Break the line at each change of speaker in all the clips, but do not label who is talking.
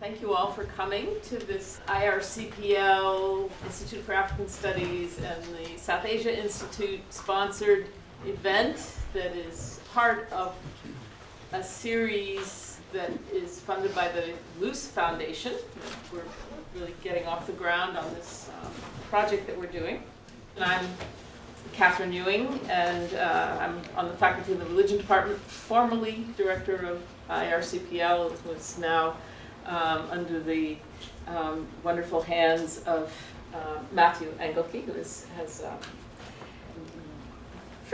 Thank you all for coming to this IRCPL, Institute for African Studies, and the South Asia Institute sponsored event that is part of a series that is funded by the Luce Foundation. We're really getting off the ground on this project that we're doing. And I'm Catherine Ewing, and I'm on the faculty of the Religion Department, formerly director of IRCPL. It was now under the wonderful hands of Matthew Engelke, who has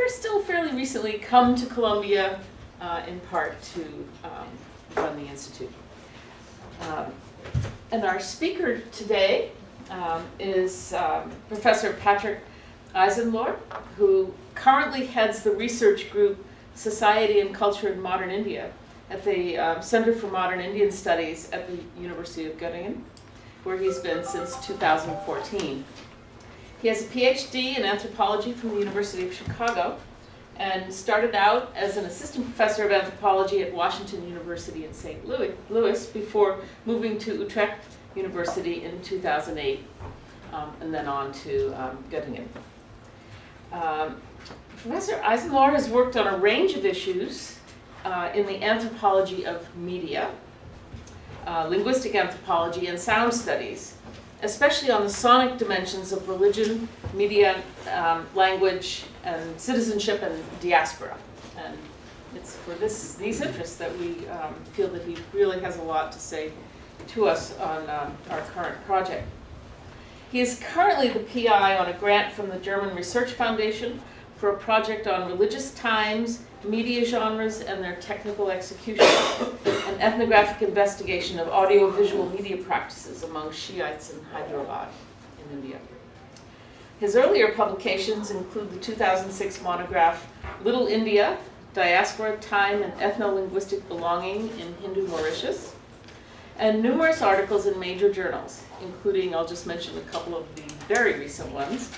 still fairly recently come to Columbia in part to run the Institute. And our speaker today is Professor Patrick Eisenlohr, who currently heads the research group Society and Culture in Modern India at the Center for Modern Indian Studies at the University of Göttingen, where he's been since 2014. He has a PhD in anthropology from the University of Chicago and started out as an assistant professor of anthropology at Washington University in St. Louis before moving to Utrecht University in 2008 and then on to Göttingen. Professor Eisenlohr has worked on a range of issues in the anthropology of media, linguistic anthropology, and sound studies, especially on the sonic dimensions of religion, media, language, and citizenship and diaspora. And it's for these interests that we feel that he really has a lot to say to us on our current project. He is currently the PI on a grant from the German Research Foundation for a project on religious times, media genres, and their technical execution, an ethnographic investigation of audiovisual media practices among Shiites in Hyderabad in India. His earlier publications include the 2006 monograph Little India, Diaspora, Time, and Ethno-Linguistic Belonging in Hindu Mauritius, and numerous articles in major journals, including, I'll just mention a couple of the very recent ones,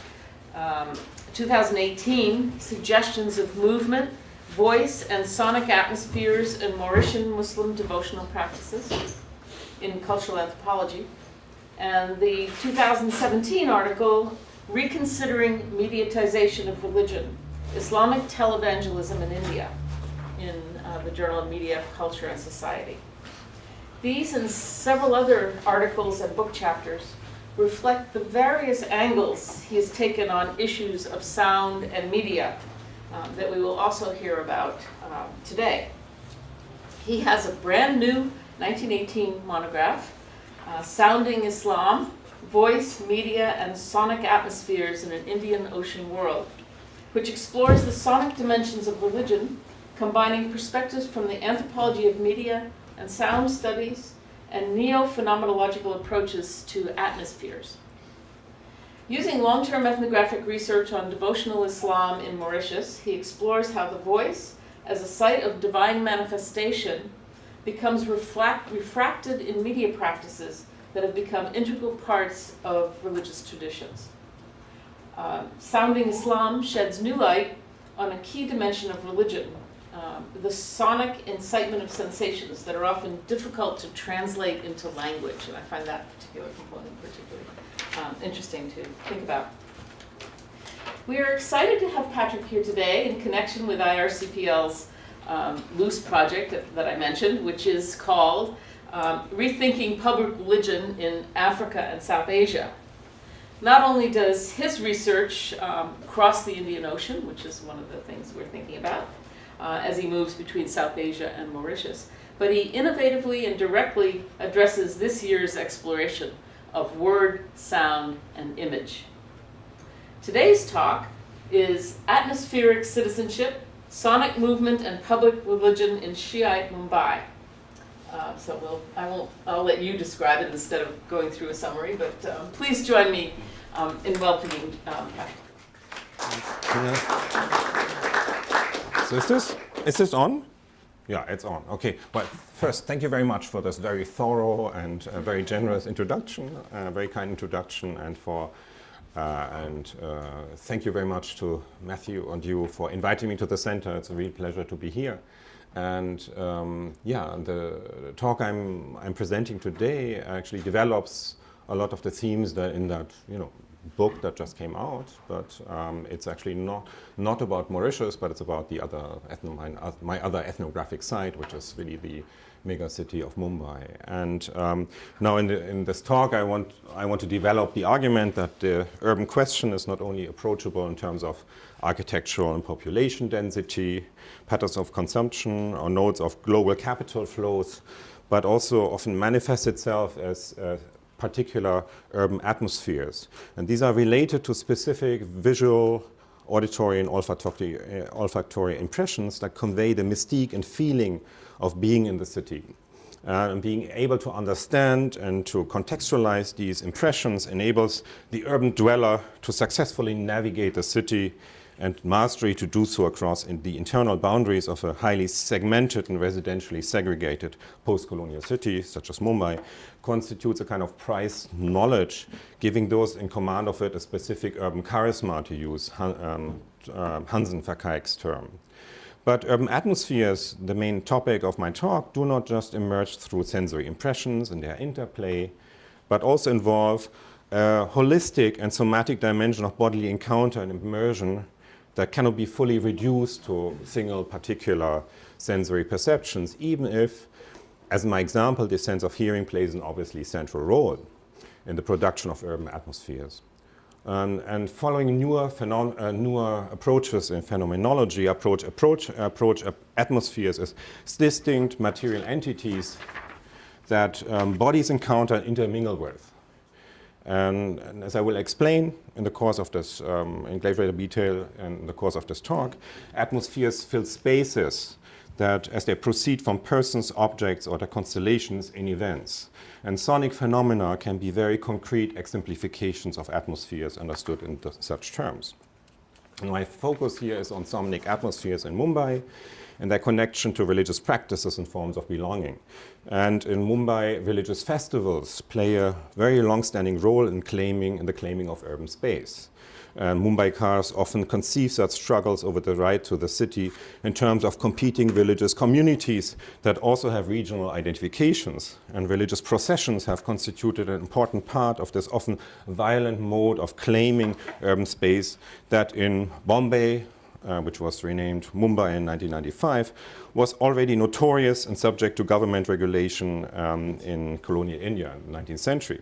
2018, Suggestions of Movement, Voice, and Sonic Atmospheres in Mauritian Muslim Devotional Practices in Cultural Anthropology, and the 2017 article, Reconsidering Mediatization of Religion, Islamic Televangelism in India, in the Journal of Media, Culture, and Society. These and several other articles and book chapters reflect the various angles he has taken on issues of sound and media that we will also hear about today. He has a brand new 1918 monograph, Sounding Islam, Voice, Media, and Sonic Atmospheres in an Indian Ocean World, which explores the sonic dimensions of religion, combining perspectives from the anthropology of media and sound studies and neo-phenomenological approaches to atmospheres. Using long-term ethnographic research on devotional Islam in Mauritius, he explores how the voice, as a site of divine manifestation, becomes refracted in media practices that have become integral parts of religious traditions. Sounding Islam sheds new light on a key dimension of religion, the sonic incitement of sensations that are often difficult to translate into language, and I find that particular component particularly interesting to think about. We are excited to have Patrick here today in connection with IRCPL's Luce project that I mentioned, which is called Rethinking Public Religion in Africa and South Asia. Not only does his research cross the Indian Ocean, which is one of the things we're thinking about, as he moves between South Asia and Mauritius, but he innovatively and directly addresses this year's exploration of word, sound, and image. Today's talk is Atmospheric Citizenship, Sonic Movement and Public Religion in Shi'ite Mumbai. I'll let you describe it instead of going through a summary, but please join me in welcoming Patrick.
So is this on? Yeah, it's on. Okay. Well, first, thank you very much for this very thorough and very generous introduction, very kind introduction, and thank you very much to Matthew and you for inviting me to the center. It's a real pleasure to be here. And yeah, the talk I'm presenting today actually develops a lot of the themes that in that book that just came out, but it's actually not about Mauritius, but it's about the other my other ethnographic site, which is really the mega city of Mumbai. And now in this talk, I want to develop the argument that the urban question is not only approachable in terms of architectural and population density, patterns of consumption, or nodes of global capital flows, but also often manifests itself as particular urban atmospheres. And these are related to specific visual, auditory, and olfactory impressions that convey the mystique and feeling of being in the city. And being able to understand and to contextualize these impressions enables the urban dweller to successfully navigate the city, and mastery to do so across the internal boundaries of a highly segmented and residentially segregated post-colonial city, such as Mumbai, constitutes a kind of prized knowledge, giving those in command of it a specific urban charisma, to use Hansen Verkaik's term. But urban atmospheres, the main topic of my talk, do not just emerge through sensory impressions and their interplay, but also involve a holistic and somatic dimension of bodily encounter and immersion that cannot be fully reduced to single particular sensory perceptions, even if, as in my example, the sense of hearing plays an obviously central role in the production of urban atmospheres. And following newer approaches in phenomenology, approach atmospheres as distinct material entities that bodies encounter and intermingle with. And as I will explain in the course of this, in greater detail in the course of this talk, atmospheres fill spaces that, as they proceed from persons, objects, or their constellations in events. And sonic phenomena can be very concrete exemplifications of atmospheres understood in such terms. And my focus here is on sonic atmospheres in Mumbai and their connection to religious practices and forms of belonging. And in Mumbai, religious festivals play a very long-standing role in the claiming of urban space. Mumbaikars often conceive such struggles over the right to the city in terms of competing religious communities that also have regional identifications. And religious processions have constituted an important part of this often violent mode of claiming urban space that in Bombay, which was renamed Mumbai in 1995, was already notorious and subject to government regulation in colonial India in the 19th century.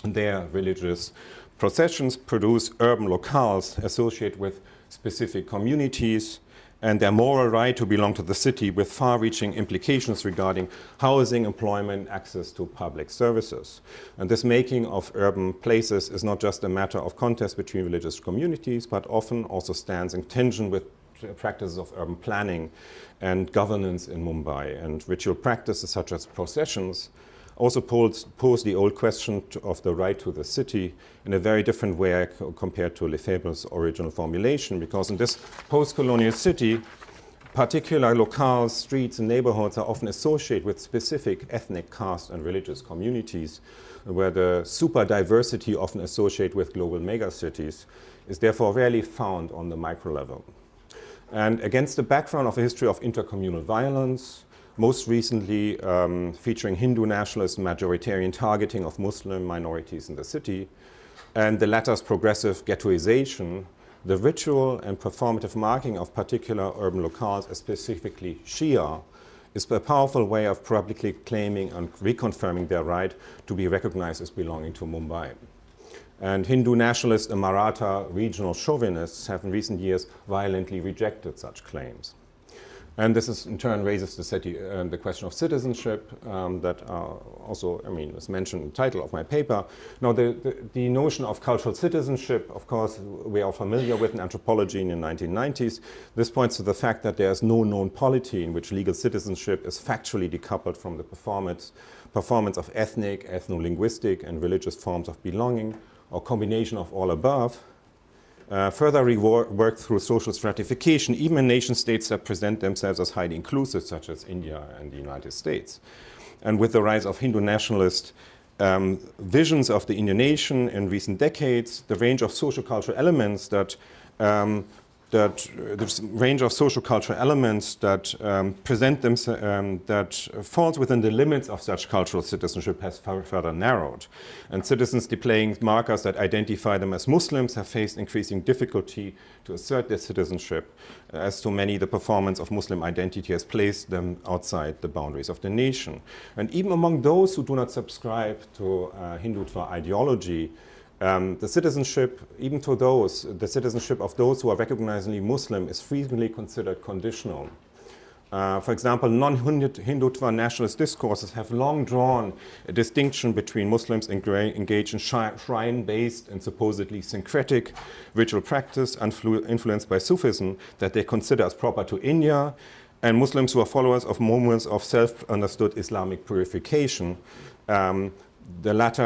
Their religious processions produce urban locales associated with specific communities and their moral right to belong to the city, with far-reaching implications regarding housing, employment, access to public services. And this making of urban places is not just a matter of contest between religious communities, but often also stands in tension with practices of urban planning and governance in Mumbai. And ritual practices such as processions also pose the old question of the right to the city in a very different way compared to Lefebvre's original formulation, because in this post-colonial city, particular locales, streets, and neighborhoods are often associated with specific ethnic, caste, and religious communities, where the super diversity often associated with global megacities is therefore rarely found on the micro level. And against the background of a history of intercommunal violence, most recently featuring Hindu nationalist majoritarian targeting of Muslim minorities in the city, and the latter's progressive ghettoization, the ritual and performative marking of particular urban locales, specifically Shia, is a powerful way of publicly claiming and reconfirming their right to be recognized as belonging to Mumbai. And Hindu nationalist and Maratha regional chauvinists have in recent years violently rejected such claims. And this is, in turn raises the question of citizenship that also, is mentioned in the title of my paper. Now, the notion of cultural citizenship, of course, we are familiar with in anthropology in the 1990s. This points to the fact that there is no known polity in which legal citizenship is factually decoupled from the performance of ethnic, ethno-linguistic, and religious forms of belonging, or combination of all above. Further worked through social stratification, even in nation states that present themselves as highly inclusive, such as India and the United States. And with the rise of Hindu nationalist visions of the Indian nation in recent decades, the range of sociocultural elements that that there's a range of social cultural elements that present them, that falls within the limits of such cultural citizenship has further narrowed. And citizens displaying markers that identify them as Muslims have faced increasing difficulty to assert their citizenship. As to many, the performance of Muslim identity has placed them outside the boundaries of the nation. And even among those who do not subscribe to Hindutva ideology, the citizenship, even to those, the citizenship of those who are recognizably Muslim is frequently considered conditional. For example, non-Hindutva nationalist discourses have long drawn a distinction between Muslims engaged in shrine-based and supposedly syncretic ritual practice influenced by Sufism that they consider as proper to India, and Muslims who are followers of movements of self-understood Islamic purification. The latter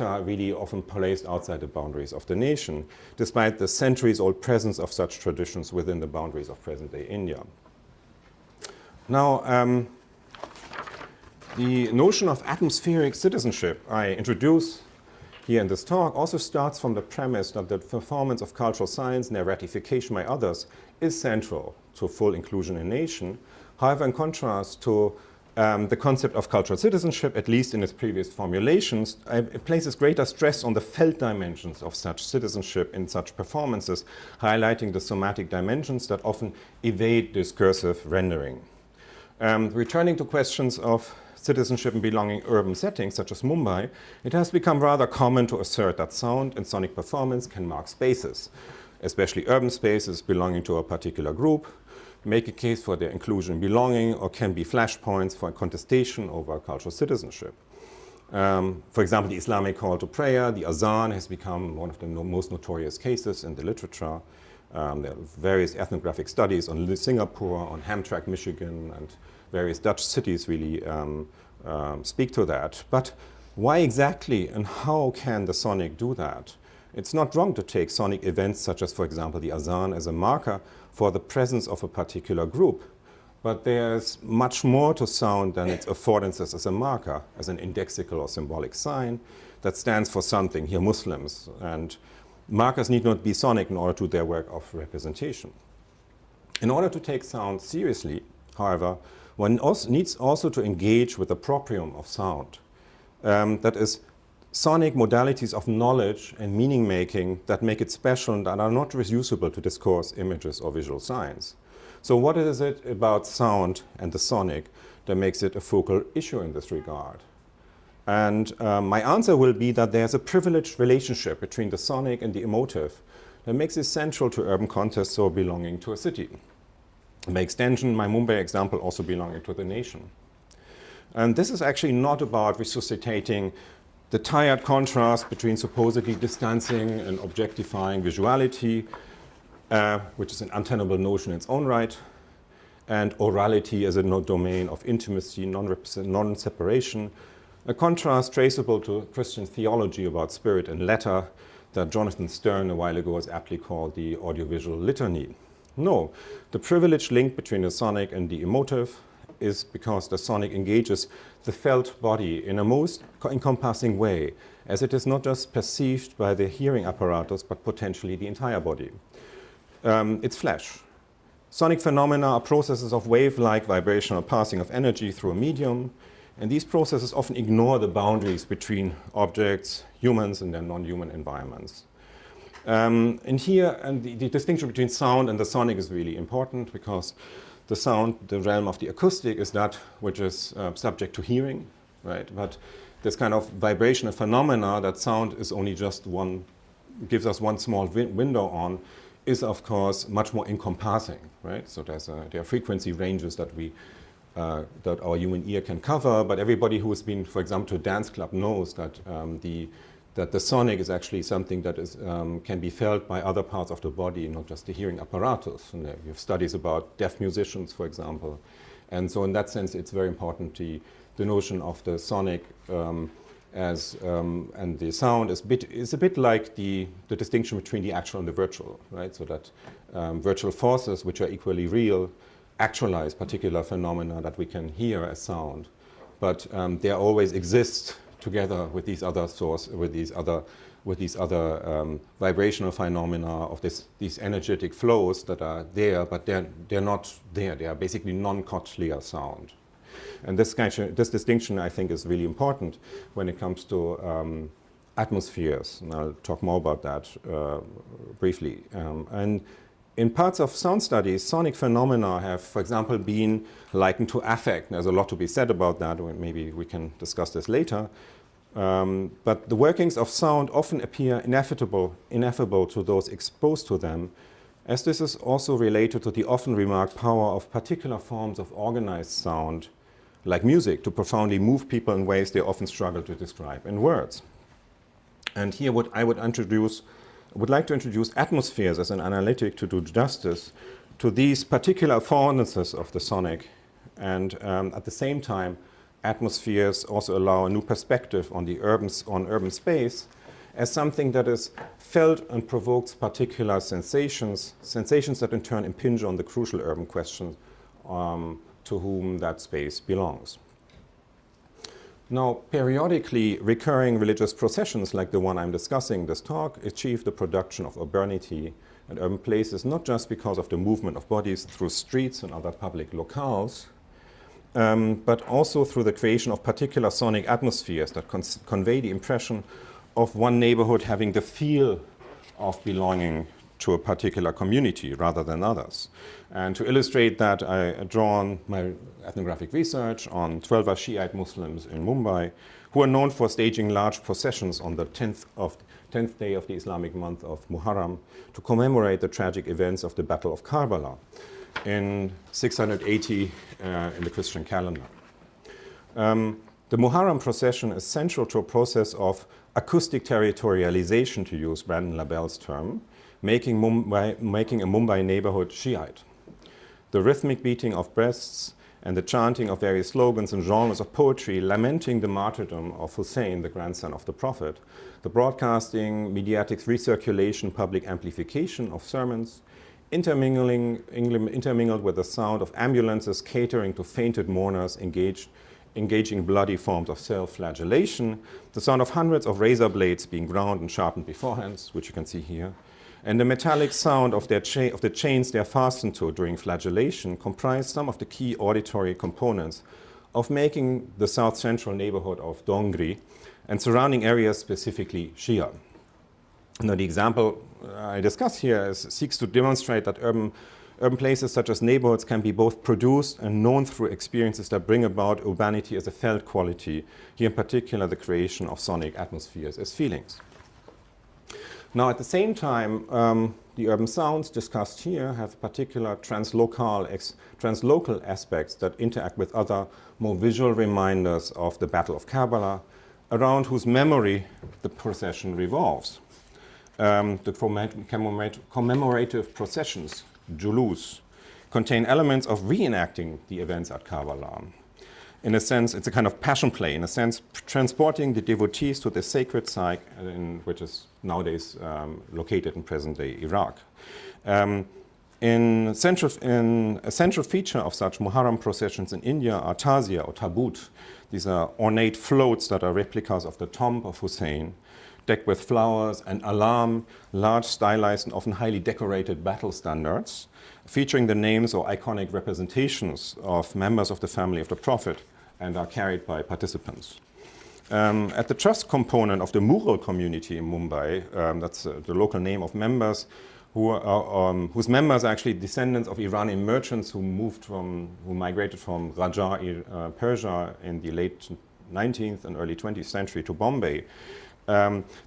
are really often placed outside the boundaries of the nation, despite the centuries-old presence of such traditions within the boundaries of present-day India. Now, the notion of atmospheric citizenship I introduce here in this talk also starts from the premise that the performance of cultural science and their ratification by others is central to full inclusion in nation. However, in contrast to the concept of cultural citizenship, at least in its previous formulations, it places greater stress on the felt dimensions of such citizenship in such performances, highlighting the somatic dimensions that often evade discursive rendering. Returning to questions of citizenship in belonging urban settings, such as Mumbai, it has become rather common to assert that sound and sonic performance can mark spaces, especially urban spaces belonging to a particular group, make a case for their inclusion and belonging, or can be flashpoints for a contestation over cultural citizenship. For example, the Islamic call to prayer, the azan, has become one of the most notorious cases in the literature. There are various ethnographic studies on Singapore, on Hamtramck, Michigan, and various Dutch cities really speak to that. But why exactly and how can the sonic do that? It's not wrong to take sonic events such as, for example, the azan as a marker for the presence of a particular group. But there's much more to sound than its affordances as a marker, as an indexical or symbolic sign that stands for something, here Muslims. And markers need not be sonic in order to do their work of representation. In order to take sound seriously, however, one needs also to engage with the proprium of sound. That is, sonic modalities of knowledge and meaning-making that make it special and that are not reducible to discourse, images, or visual signs. So what is it about sound and the sonic that makes it a focal issue in this regard? And my answer will be that there's a privileged relationship between the sonic and the emotive that makes it central to urban contexts or belonging to a city. By extension, my Mumbai example also belonging to the nation. And this is actually not about resuscitating the tired contrast between supposedly distancing and objectifying visuality, which is an untenable notion in its own right, and orality as a domain of intimacy, non-separation, a contrast traceable to Christian theology about spirit and letter that Jonathan Stern a while ago has aptly called the audiovisual litany. No, the privileged link between the sonic and the emotive is because the sonic engages the felt body in a most encompassing way, as it is not just perceived by the hearing apparatus, but potentially the entire body. It's flesh. Sonic phenomena are processes of wave-like vibrational passing of energy through a medium, and these processes often ignore the boundaries between objects, humans, and their non-human environments. And the distinction between sound and the sonic is really important because the sound, the realm of the acoustic, is that which is subject to hearing, right? But this kind of vibrational phenomena that sound is only just one, gives us one small window on, is of course much more encompassing, right? So there are frequency ranges that that our human ear can cover, but everybody who has been, for example, to a dance club knows that the sonic is actually something that is, can be felt by other parts of the body, not just the hearing apparatus. And you have studies about deaf musicians, for example. And so in that sense, it's very important, the notion of the sonic and the sound is a bit like the distinction between the actual and the virtual, right? So that virtual forces, which are equally real, actualize particular phenomena that we can hear as sound. But they always exist together with these other with these other vibrational phenomena of these energetic flows that are there, but they're not there. They are basically non-cochlear sound. And this distinction, I think, is really important when it comes to atmospheres, and I'll talk more about that briefly. And in parts of sound studies, sonic phenomena have, for example, been likened to affect. There's a lot to be said about that, or maybe we can discuss this later. But the workings of sound often appear ineffable to those exposed to them, as this is also related to the often remarked power of particular forms of organized sound, like music, to profoundly move people in ways they often struggle to describe in words. And here I would like to introduce atmospheres as an analytic to do justice to these particular affordances of the sonic. And at the same time, atmospheres also allow a new perspective on urban space as something that is felt and provokes particular sensations that in turn impinge on the crucial urban question to whom that space belongs. Now, periodically recurring religious processions like the one I'm discussing this talk achieve the production of urbanity and urban places, not just because of the movement of bodies through streets and other public locales, but also through the creation of particular sonic atmospheres that convey the impression of one neighborhood having the feel of belonging to a particular community rather than others. And to illustrate that, I draw on my ethnographic research on 12 Shi'ite Muslims in Mumbai, who are known for staging large processions on the 10th day of the Islamic month of Muharram to commemorate the tragic events of the Battle of Karbala in 680 in the Christian calendar. The Muharram procession is central to a process of acoustic territorialization, to use Brandon LaBelle's term, making a Mumbai neighborhood Shiite. The rhythmic beating of breasts and the chanting of various slogans and genres of poetry lamenting the martyrdom of Hussein, the grandson of the Prophet, the broadcasting, mediatic recirculation, public amplification of sermons, intermingled with the sound of ambulances catering to fainted mourners engaging bloody forms of self-flagellation, the sound of hundreds of razor blades being ground and sharpened beforehand, which you can see here, and the metallic sound of the chains they are fastened to during flagellation comprise some of the key auditory components of making the south-central neighborhood of Dongri and surrounding areas specifically Shia. Now, the example I discuss here seeks to demonstrate that urban places such as neighborhoods can be both produced and known through experiences that bring about urbanity as a felt quality, here in particular the creation of sonic atmospheres as feelings. Now, at the same time, the urban sounds discussed here have particular translocal aspects that interact with other more visual reminders of the Battle of Karbala, around whose memory the procession revolves. The commemorative processions, Luce, contain elements of reenacting the events at Karbala. In a sense, it's a kind of passion play, in a sense, transporting the devotees to the sacred site, which is nowadays located in present-day Iraq. A central feature of such Muharram processions in India are tazia or tabut. These are ornate floats that are replicas of the tomb of Hussein, decked with flowers and alarm, large stylized and often highly decorated battle standards, featuring the names or iconic representations of members of the family of the Prophet and are carried by participants. At the trust component of the Mughal community in Mumbai, that's the local name of members, whose members are actually descendants of Iranian merchants who migrated from Raja, Persia in the late 19th and early 20th century to Bombay.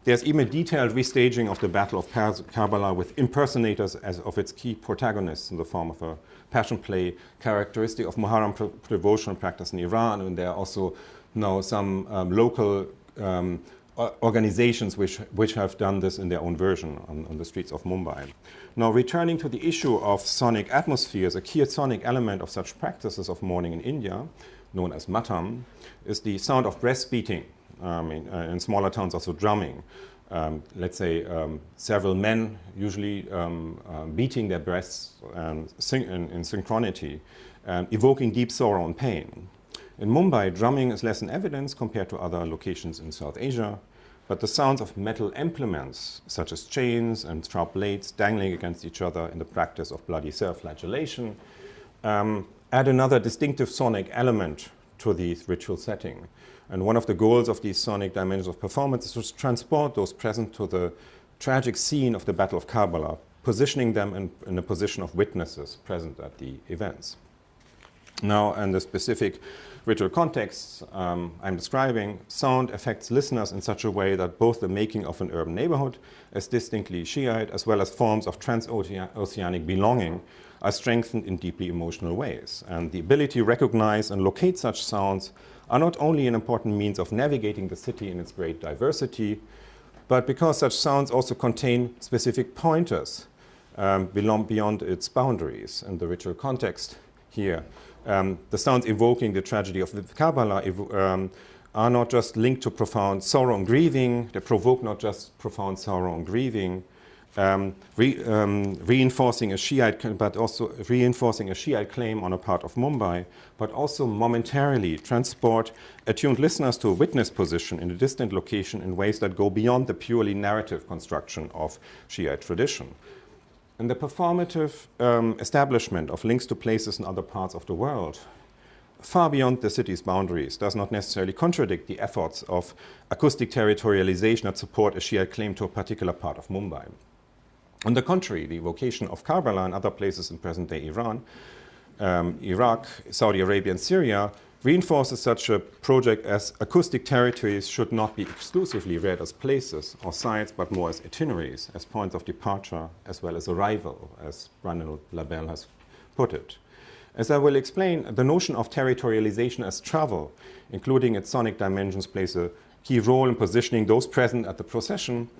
There's even a detailed restaging of the Battle of Karbala with impersonators as of its key protagonists in the form of a passion play characteristic of Muharram devotional practice in Iran. And there are also now some local organizations which have done this in their own version on the streets of Mumbai. Now, returning to the issue of sonic atmospheres, a key sonic element of such practices of mourning in India, known as matam, is the sound of breast beating. In smaller towns, also drumming. Let's say several men usually beating their breasts in synchronity, evoking deep sorrow and pain. In Mumbai, drumming is less in evidence compared to other locations in South Asia, but the sounds of metal implements, such as chains and sharp blades dangling against each other in the practice of bloody self-flagellation, add another distinctive sonic element to the ritual setting. And one of the goals of these sonic dimensions of performance is to transport those present to the tragic scene of the Battle of Karbala, positioning them in a position of witnesses present at the events. Now, in the specific ritual contexts I'm describing, sound affects listeners in such a way that both the making of an urban neighborhood as distinctly Shiite, as well as forms of transoceanic belonging, are strengthened in deeply emotional ways. And the ability to recognize and locate such sounds are not only an important means of navigating the city in its great diversity, but because such sounds also contain specific pointers belong beyond its boundaries. In the ritual context here, the sounds evoking the tragedy of Karbala are not just linked to profound sorrow and grieving, they provoke not just profound sorrow and grieving, reinforcing a Shiite claim on a part of Mumbai, but also momentarily transport attuned listeners to a witness position in a distant location in ways that go beyond the purely narrative construction of Shiite tradition. And the performative establishment of links to places in other parts of the world, far beyond the city's boundaries, does not necessarily contradict the efforts of acoustic territorialization that support a Shiite claim to a particular part of Mumbai. On the contrary, the evocation of Karbala and other places in present-day Iran, Iraq, Saudi Arabia, and Syria reinforces such a project as acoustic territories should not be exclusively read as places or sites, but more as itineraries, as points of departure, as well as arrival, as Brandon Labelle has put it. As I will explain, the notion of territorialization as travel, including its sonic dimensions, plays a key role in positioning those present at the procession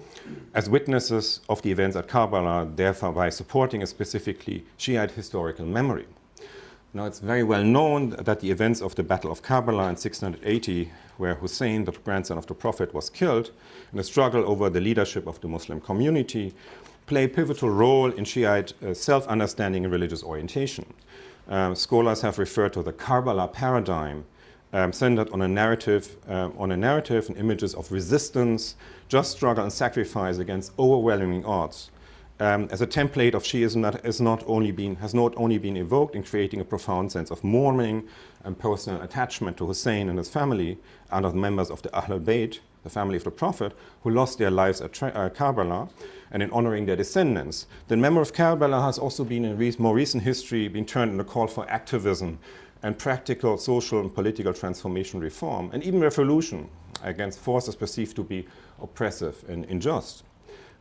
as witnesses of the events at Karbala, thereby supporting a specifically Shiite historical memory. Now, it's very well known that the events of the Battle of Karbala in 680, where Hussein, the grandson of the Prophet, was killed in a struggle over the leadership of the Muslim community, play a pivotal role in Shiite self-understanding and religious orientation. Scholars have referred to the Karbala paradigm centered on a narrative and images of resistance, just struggle and sacrifice against overwhelming odds, as a template of Shiism that has not only been evoked in creating a profound sense of mourning and personal attachment to Hussein and his family and of members of the Ahlul Bayt, the family of the Prophet, who lost their lives at Karbala, and in honoring their descendants. The memory of Karbala has also been, in more recent history, been turned into a call for activism and practical social and political transformation reform, and even revolution against forces perceived to be oppressive and unjust.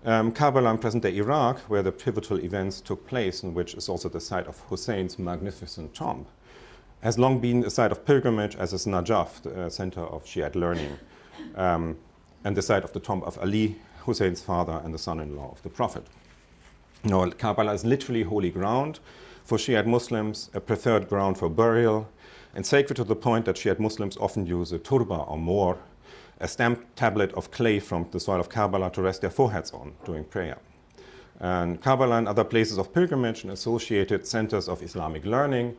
Karbala in present-day Iraq, where the pivotal events took place, and which is also the site of Hussein's magnificent tomb, has long been a site of pilgrimage, as is Najaf, the center of Shiite learning, and the site of the tomb of Ali, Hussein's father and the son-in-law of the Prophet. Now, Karbala is literally holy ground for Shiite Muslims, a preferred ground for burial, and sacred to the point that Shiite Muslims often use a turba or more, a stamped tablet of clay from the soil of Karbala to rest their foreheads on during prayer. And Karbala and other places of pilgrimage and associated centers of Islamic learning,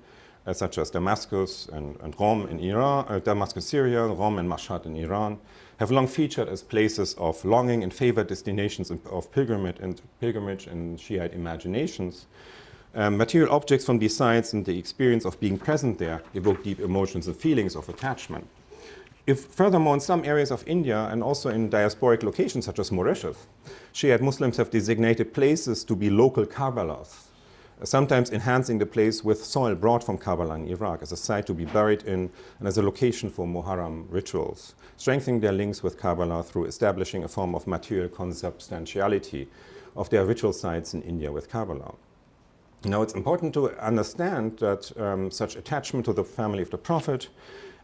such as Damascus and Rom in Iran, Damascus, Syria, Rom and Mashhad in Iran, have long featured as places of longing and favored destinations of pilgrimage in Shiite imaginations. Material objects from these sites and the experience of being present there evoke deep emotions and feelings of attachment. Furthermore, in some areas of India and also in diasporic locations such as Mauritius, Shiite Muslims have designated places to be local Karbalas, sometimes enhancing the place with soil brought from Karbala in Iraq as a site to be buried in and as a location for Muharram rituals, strengthening their links with Karbala through establishing a form of material consubstantiality of their ritual sites in India with Karbala. Now, it's important to understand that such attachment to the family of the Prophet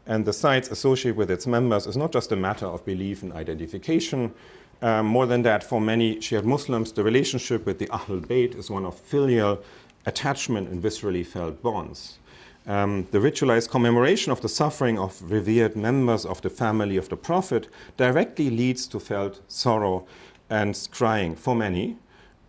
and the sites associated with its members is not just a matter of belief and identification. More than that, for many Shiite Muslims, the relationship with the Ahlul Bayt is one of filial attachment and viscerally felt bonds. The ritualized commemoration of the suffering of revered members of the family of the Prophet directly leads to felt sorrow and crying for many.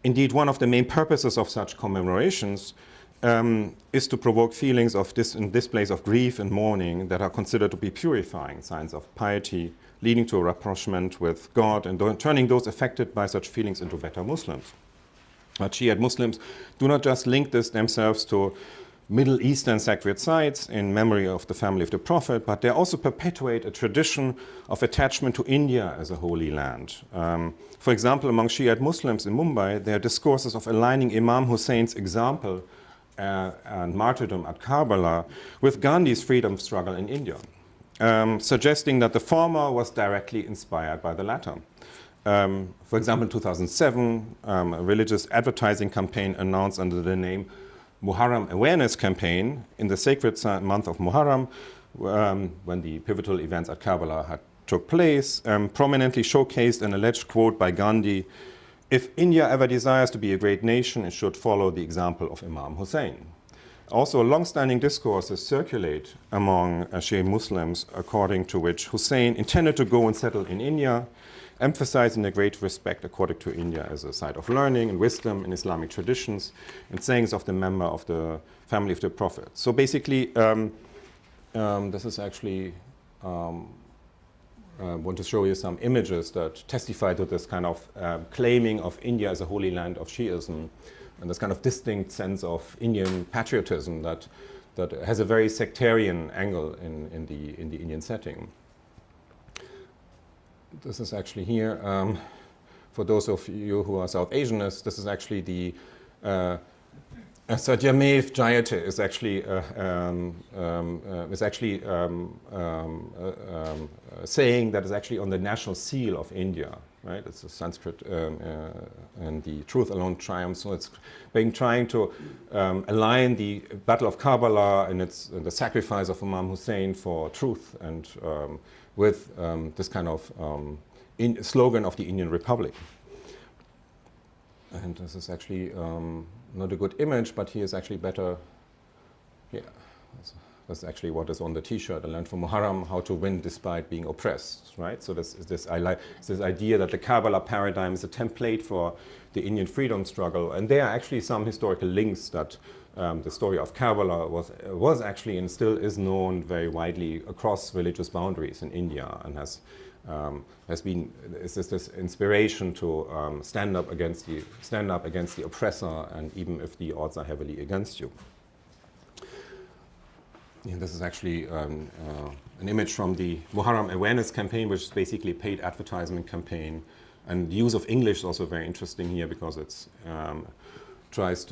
Indeed, one of the main purposes of such commemorations is to provoke feelings of displays of grief and mourning that are considered to be purifying signs of piety, leading to a rapprochement with God and turning those affected by such feelings into better Muslims. But Shiite Muslims do not just link this themselves to Middle Eastern sacred sites in memory of the family of the Prophet, but they also perpetuate a tradition of attachment to India as a holy land. For example, among Shiite Muslims in Mumbai, there are discourses of aligning Imam Hussein's example and martyrdom at Karbala with Gandhi's freedom struggle in India, suggesting that the former was directly inspired by the latter. For example, in 2007, a religious advertising campaign announced under the name Muharram Awareness Campaign in the sacred month of Muharram, when the pivotal events at Karbala had took place, prominently showcased an alleged quote by Gandhi: "If India ever desires to be a great nation, it should follow the example of Imam Hussein." Also, long-standing discourses circulate among Shiite Muslims according to which Hussein intended to go and settle in India, emphasizing the great respect accorded to India as a site of learning and wisdom in Islamic traditions and sayings of the member of the family of the Prophet. So basically, this is actually, I want to show you some images that testify to this kind of claiming of India as a holy land of Shiism, and this kind of distinct sense of Indian patriotism that has a very sectarian angle in the Indian setting. This is actually here, for those of you who are South Asianists, this is actually the Sadhyamev Jayate is actually saying that is actually on the national seal of India, right? It's a Sanskrit, and the truth alone triumphs. So it's been trying to align the Battle of Karbala and the sacrifice of Imam Hussein for truth and with this kind of slogan of the Indian Republic. And this is actually not a good image, but here is actually better. Yeah, that's actually what is on the T-shirt. I learned from Muharram how to win despite being oppressed, right? So I like this idea that the Karbala paradigm is a template for the Indian freedom struggle, and there are actually some historical links that the story of Karbala was actually and still is known very widely across religious boundaries in India, and has been this inspiration to stand up against the oppressor, and even if the odds are heavily against you. And this is actually an image from the Muharram Awareness Campaign, which is basically a paid advertisement campaign. And the use of English is also very interesting here because it's tries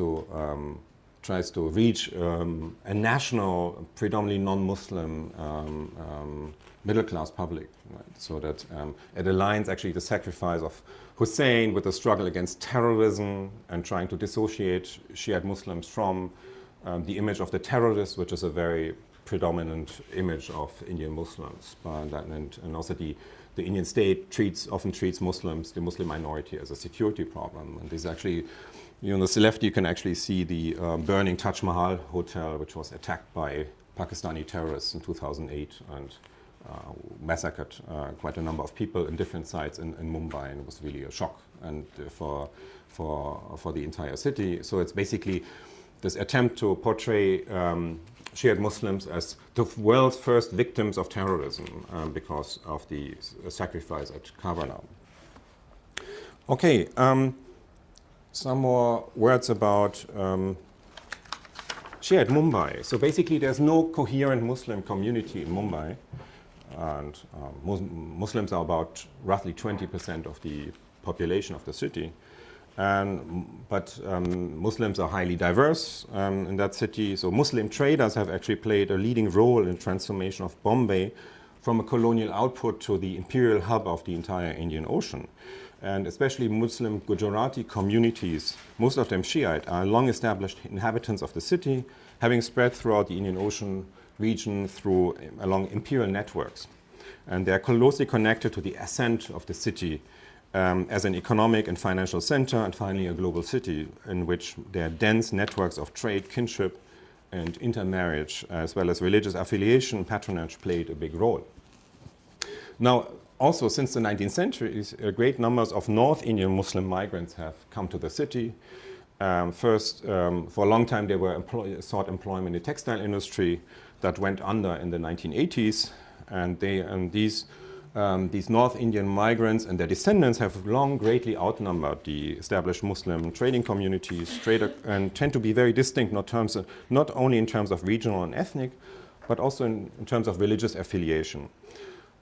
to reach a national, predominantly non-Muslim middle-class public, right? So that it aligns actually the sacrifice of Hussein with the struggle against terrorism and trying to dissociate Shiite Muslims from the image of the terrorist, which is a very predominant image of Indian Muslims. And also the Indian state often treats Muslims, the Muslim minority, as a security problem. And there's actually, on the left you can actually see the burning Taj Mahal hotel, which was attacked by Pakistani terrorists in 2008 and massacred quite a number of people in different sites in Mumbai, and it was really a shock and for the entire city. So it's basically this attempt to portray Shiite Muslims as the world's first victims of terrorism because of the sacrifice at Karbala. Okay, some more words about Shi'ite Mumbai. So basically there's no coherent Muslim community in Mumbai, and Muslims are about roughly 20% of the population of the city. But Muslims are highly diverse in that city. So Muslim traders have actually played a leading role in transformation of Bombay from a colonial output to the imperial hub of the entire Indian Ocean. And especially Muslim Gujarati communities, most of them Shiite, are long-established inhabitants of the city, having spread throughout the Indian Ocean region along imperial networks. And they are closely connected to the ascent of the city as an economic and financial center, and finally a global city in which there are dense networks of trade, kinship, and intermarriage, as well as religious affiliation, patronage played a big role. Now, also since the 19th century, great numbers of North Indian Muslim migrants have come to the city, First, for a long time, they were sought employment in the textile industry that went under in the 1980s, and these North Indian migrants and their descendants have long greatly outnumbered the established Muslim trading communities, and tend to be very distinct, not only in terms of regional and ethnic, but also in terms of religious affiliation.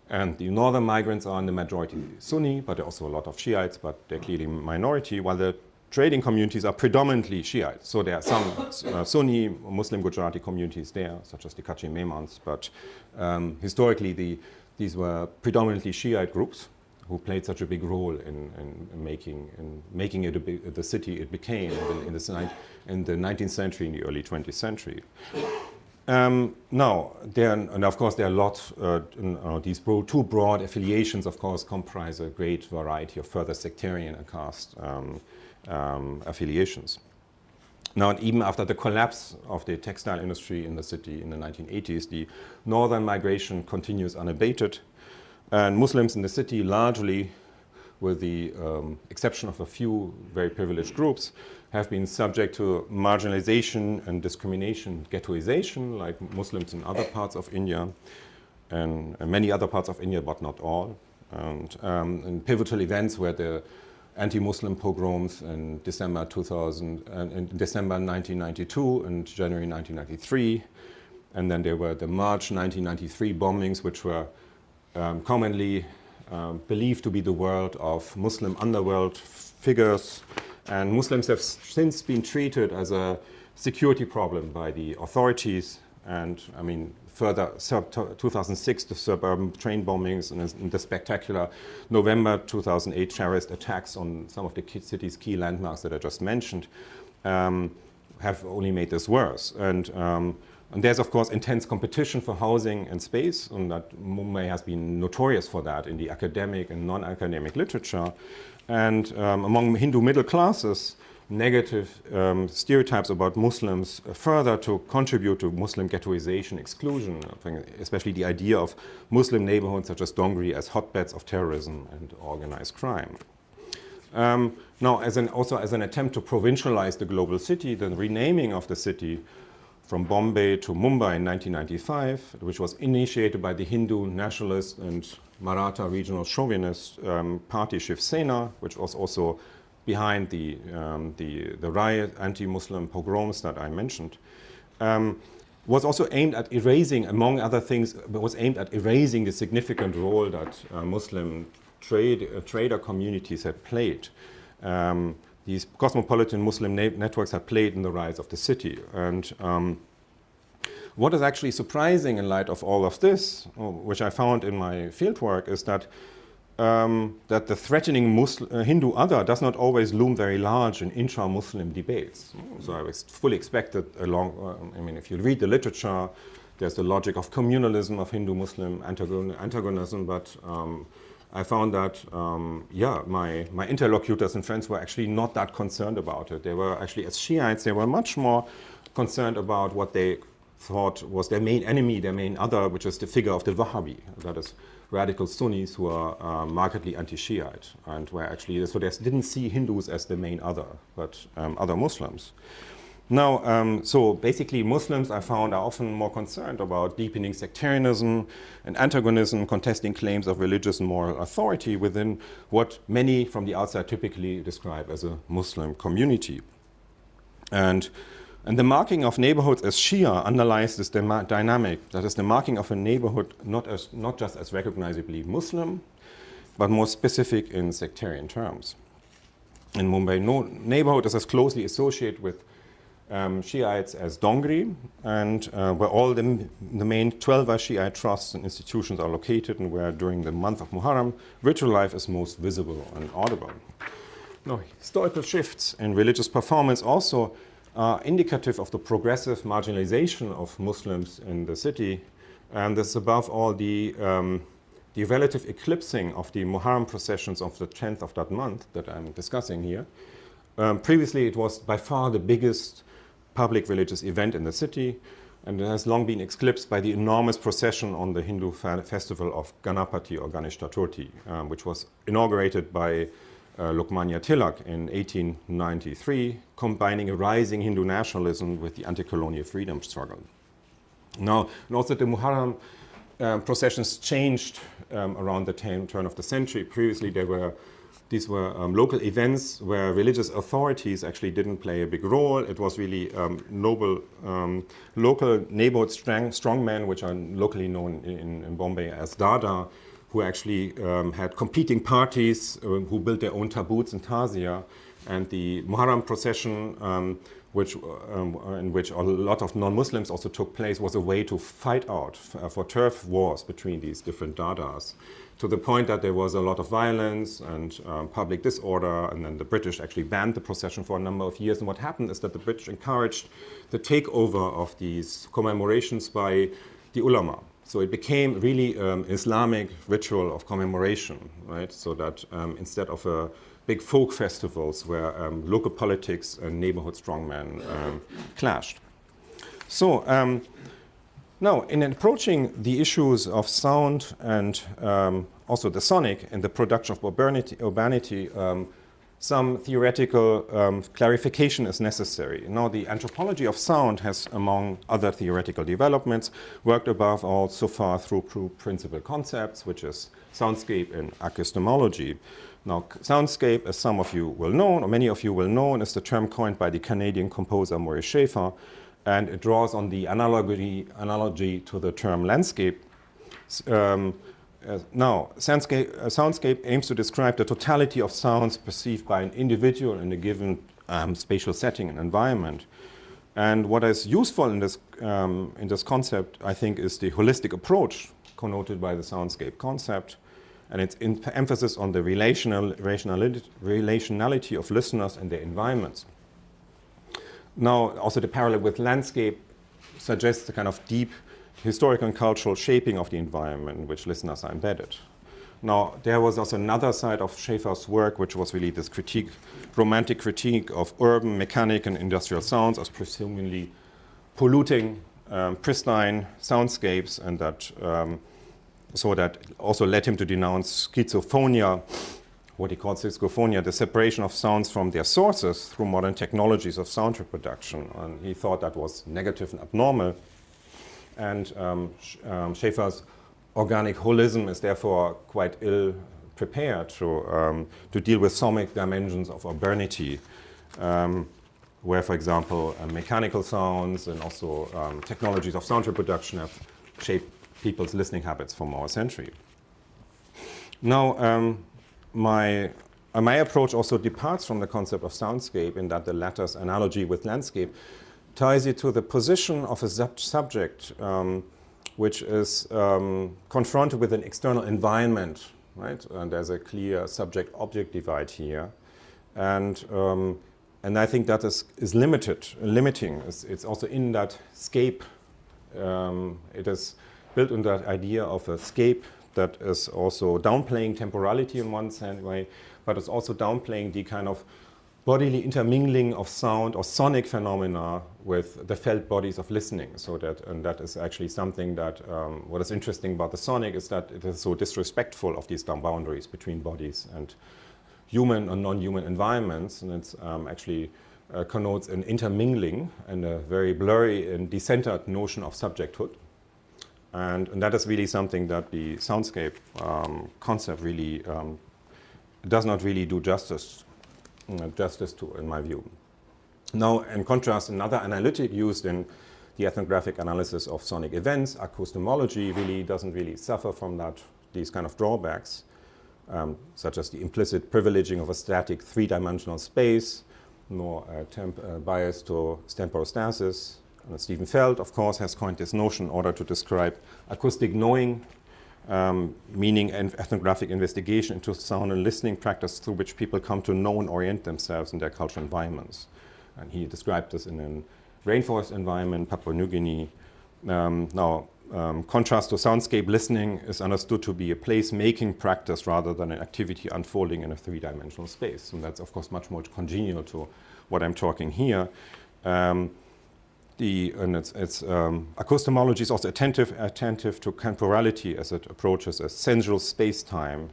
And the northern migrants are in the majority Sunni, but there are also a lot of Shiites, but they're clearly minority, while the trading communities are predominantly Shiite. So there are some Sunni Muslim Gujarati communities there, such as the Kachi Memans, but historically these were predominantly Shiite groups who played such a big role in making it the city it became in the 19th century, in the early 20th century. Now, and of course there are lots, these two broad affiliations of course comprise a great variety of further sectarian and caste affiliations. Now, and even after the collapse of the textile industry in the city in the 1980s, the northern migration continues unabated, and Muslims in the city largely, with the exception of a few very privileged groups, have been subject to marginalization and discrimination, ghettoization, like Muslims in other parts of India, and many other parts of India, but not all. And pivotal events were the anti-Muslim pogroms in December 1992 and January 1993, and then there were the March 1993 bombings, which were commonly believed to be the world of Muslim underworld figures, and Muslims have since been treated as a security problem by the authorities. And I mean, further, 2006, the suburban train bombings and the spectacular November 2008 terrorist attacks on some of the city's key landmarks that I just mentioned have only made this worse. And there's, of course, intense competition for housing and space, and that Mumbai has been notorious for that in the academic and non-academic literature. And among Hindu middle classes, negative stereotypes about Muslims further to contribute to Muslim ghettoization, exclusion, especially the idea of Muslim neighborhoods such as Dongri as hotbeds of terrorism and organized crime. Now, also as an attempt to provincialize the global city, the renaming of the city from Bombay to Mumbai in 1995, which was initiated by the Hindu nationalist and Maratha regional chauvinist party Shiv Sena, which was also behind the riot, anti-Muslim pogroms that I mentioned, was also aimed at erasing, among other things, was aimed at erasing the significant role that Muslim trader communities had played. These cosmopolitan Muslim networks had played in the rise of the city. And what is actually surprising in light of all of this, which I found in my fieldwork, is that that the threatening Hindu other does not always loom very large in intra-Muslim debates. So I was fully expected if you read the literature, there's the logic of communalism, of Hindu-Muslim antagonism, but I found that, my interlocutors and friends were actually not that concerned about it. They were actually, as Shiites, they were much more concerned about what they thought was their main enemy, their main other, which is the figure of the Wahhabi, that is radical Sunnis who are markedly anti-Shiite, and were actually, so they didn't see Hindus as the main other, but other Muslims. Now, so basically Muslims, I found, are often more concerned about deepening sectarianism and antagonism, contesting claims of religious and moral authority within what many from the outside typically describe as a Muslim community. And the marking of neighborhoods as Shia underlies this dynamic, that is the marking of a neighborhood not just as recognizably Muslim, but more specific in sectarian terms. In Mumbai, no neighborhood is as closely associated with Shiites as Dongri, and where all the main 12 Shiite trusts and institutions are located, and where during the month of Muharram, ritual life is most visible and audible. Now, historical shifts in religious performance also are indicative of the progressive marginalization of Muslims in the city, and this is above all the relative eclipsing of the Muharram processions of the 10th of that month that I'm discussing here. Previously, it was by far the biggest public religious event in the city, and it has long been eclipsed by the enormous procession on the Hindu festival of Ganapati or Ganesh Chaturthi, which was inaugurated by Lokmanya Tilak in 1893, combining a rising Hindu nationalism with the anti-colonial freedom struggle. Now, and also the Muharram processions changed around the turn of the century. Previously, these were local events where religious authorities actually didn't play a big role. It was really local neighborhood strongmen, which are locally known in Bombay as Dada, who actually had competing parties who built their own taboos and tazia. And the Muharram procession, in which a lot of non-Muslims also took place, was a way to fight out for turf wars between these different Dadas, to the point that there was a lot of violence and public disorder, and then the British actually banned the procession for a number of years. And what happened is that the British encouraged the takeover of these commemorations by the ulama. So it became really Islamic ritual of commemoration, right? So that instead of big folk festivals where local politics and neighborhood strongmen clashed. So now, in approaching the issues of sound and also the sonic and the production of urbanity, some theoretical clarification is necessary. Now, the anthropology of sound has, among other theoretical developments, worked above all so far through principal concepts, which is soundscape and acoustemology. Now, soundscape, as some of you will know, or many of you will know, is the term coined by the Canadian composer Maurice Schaeffer, and it draws on the analogy to the term landscape. Now, soundscape aims to describe the totality of sounds perceived by an individual in a given spatial setting and environment. And what is useful in this concept, I think, is the holistic approach connoted by the soundscape concept, and its emphasis on the relationality of listeners and their environments. Now, also the parallel with landscape suggests a kind of deep historical and cultural shaping of the environment in which listeners are embedded. Now, there was also another side of Schaeffer's work, which was really this romantic critique of urban, mechanic, and industrial sounds as presumably polluting, pristine soundscapes, and that so that also led him to denounce schizophonia, what he called schizophonia, the separation of sounds from their sources through modern technologies of sound reproduction. And he thought that was negative and abnormal. And Schaeffer's organic holism is therefore quite ill prepared to deal with sonic dimensions of urbanity, where, for example, mechanical sounds and also technologies of sound reproduction have shaped people's listening habits for more century. Now, my approach also departs from the concept of soundscape in that the latter's analogy with landscape ties it to the position of a subject which is confronted with an external environment, right? And there's a clear subject-object divide here. And I think that is limiting. It's also in that scape. It is built on that idea of a scape that is also downplaying temporality in one way, but it's also downplaying the kind of bodily intermingling of sound or sonic phenomena with the felt bodies of listening. And that is actually something that, what is interesting about the sonic is that it is so disrespectful of these boundaries between bodies and human and non-human environments, and it's actually connotes an intermingling and a very blurry and decentered notion of subjecthood. And that is really something that the soundscape concept really does not really do justice to, in my view. Now, in contrast, another analytic used in the ethnographic analysis of sonic events, acoustemology, really doesn't really suffer from these kind of drawbacks, such as the implicit privileging of a static three-dimensional space, nor bias to temporostasis. Stephen Feld, of course, has coined this notion in order to describe acoustic knowing, meaning and ethnographic investigation into sound and listening practice through which people come to know and orient themselves in their cultural environments. And he described this in a rainforest environment, Papua New Guinea. Contrast to soundscape listening is understood to be a place-making practice rather than an activity unfolding in a three-dimensional space. And that's, of course, much more congenial to what I'm talking here. Acoustemology is also attentive to temporality as it approaches a sensual space-time,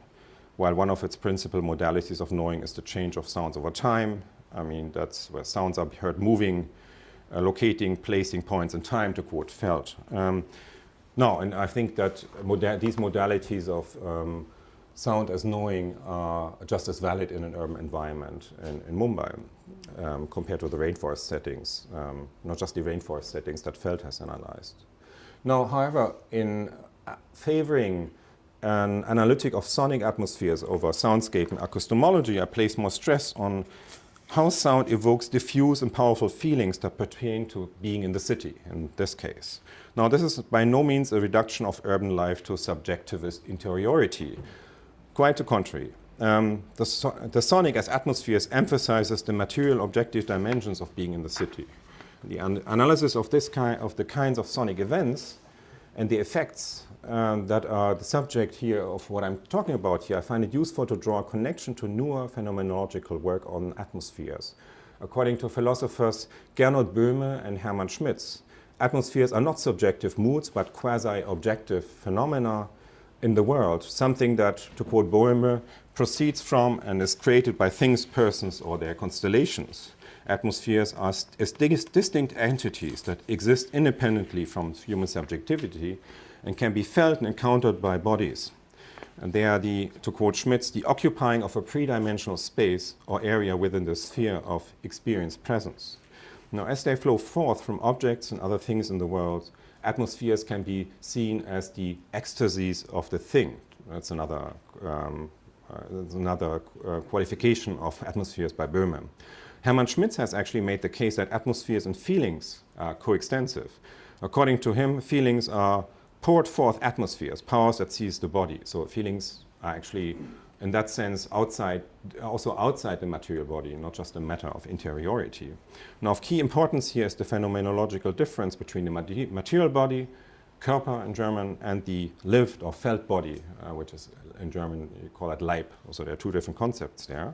while one of its principal modalities of knowing is the change of sounds over time. I mean, that's where sounds are heard moving, locating, placing points in time, to quote Feld. No, and I think that these modalities of sound as knowing are just as valid in an urban environment in Mumbai compared to the rainforest settings, not just the rainforest settings that Feld has analyzed. Now, however, in favoring an analytic of sonic atmospheres over soundscape and acoustomology, I place more stress on how sound evokes diffuse and powerful feelings that pertain to being in the city, in this case. Now, this is by no means a reduction of urban life to subjectivist interiority. Quite the contrary. The sonic as atmospheres emphasizes the material objective dimensions of being in the city. The analysis of the kinds of sonic events and the effects that are the subject here of what I'm talking about here, I find it useful to draw a connection to newer phenomenological work on atmospheres. According to philosophers Gernot Böhme and Hermann Schmitz, atmospheres are not subjective moods, but quasi-objective phenomena in the world, something that, to quote Böhme, proceeds from and is created by things, persons, or their constellations. Atmospheres are distinct entities that exist independently from human subjectivity and can be felt and encountered by bodies. And they are, to quote Schmitz, the occupying of a three-dimensional space or area within the sphere of experienced presence. Now, as they flow forth from objects and other things in the world, atmospheres can be seen as the ecstasies of the thing. That's another qualification of atmospheres by Böhme. Hermann Schmitz has actually made the case that atmospheres and feelings are coextensive. According to him, feelings are poured forth atmospheres, powers that seize the body. So feelings are actually, in that sense, also outside the material body, not just a matter of interiority. Now, of key importance here is the phenomenological difference between the material body, Körper in German, and the lived or felt body, which is in German, you call it Leib. So there are two different concepts there.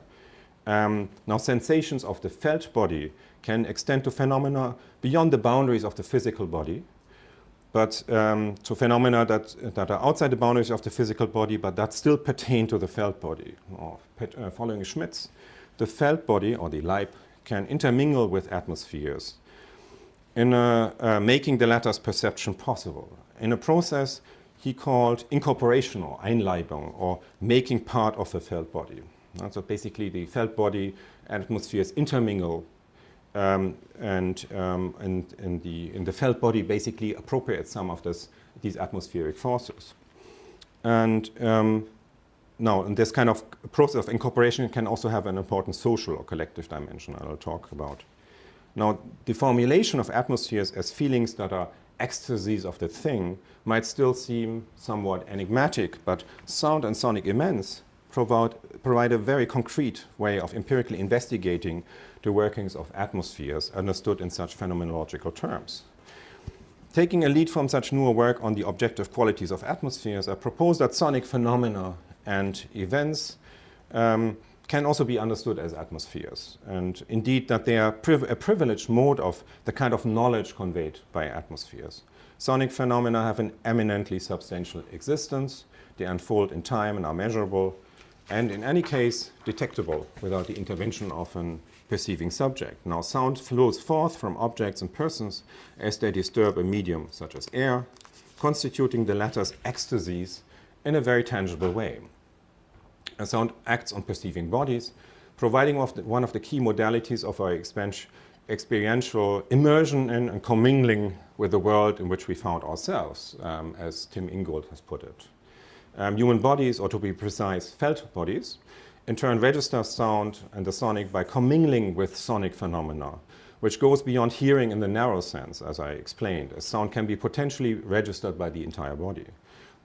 Now, sensations of the felt body can extend to phenomena beyond the boundaries of the physical body, but to phenomena that are outside the boundaries of the physical body, but that still pertain to the felt body. Following Schmitz, the felt body, or the Leib, can intermingle with atmospheres in making the latter's perception possible, in a process he called incorporation or Einleibung, or making part of the felt body. So basically the felt body and atmospheres intermingle, and in the felt body basically appropriate some of these atmospheric forces. And now, and this kind of process of incorporation can also have an important social or collective dimension I'll talk about. Now, the formulation of atmospheres as feelings that are ecstasies of the thing might still seem somewhat enigmatic, but sound and sonic events provide a very concrete way of empirically investigating the workings of atmospheres understood in such phenomenological terms. Taking a lead from such newer work on the objective qualities of atmospheres, I propose that sonic phenomena and events can also be understood as atmospheres, and indeed that they are a privileged mode of the kind of knowledge conveyed by atmospheres. Sonic phenomena have an eminently substantial existence, they unfold in time and are measurable, and in any case detectable without the intervention of an perceiving subject. Now, sound flows forth from objects and persons as they disturb a medium such as air, constituting the latter's ecstasies in a very tangible way. A sound acts on perceiving bodies, providing one of the key modalities of our experiential immersion in and commingling with the world in which we found ourselves, as Tim Ingold has put it. Human bodies, or to be precise, felt bodies, in turn register sound and the sonic by commingling with sonic phenomena, which goes beyond hearing in the narrow sense, as I explained, as sound can be potentially registered by the entire body.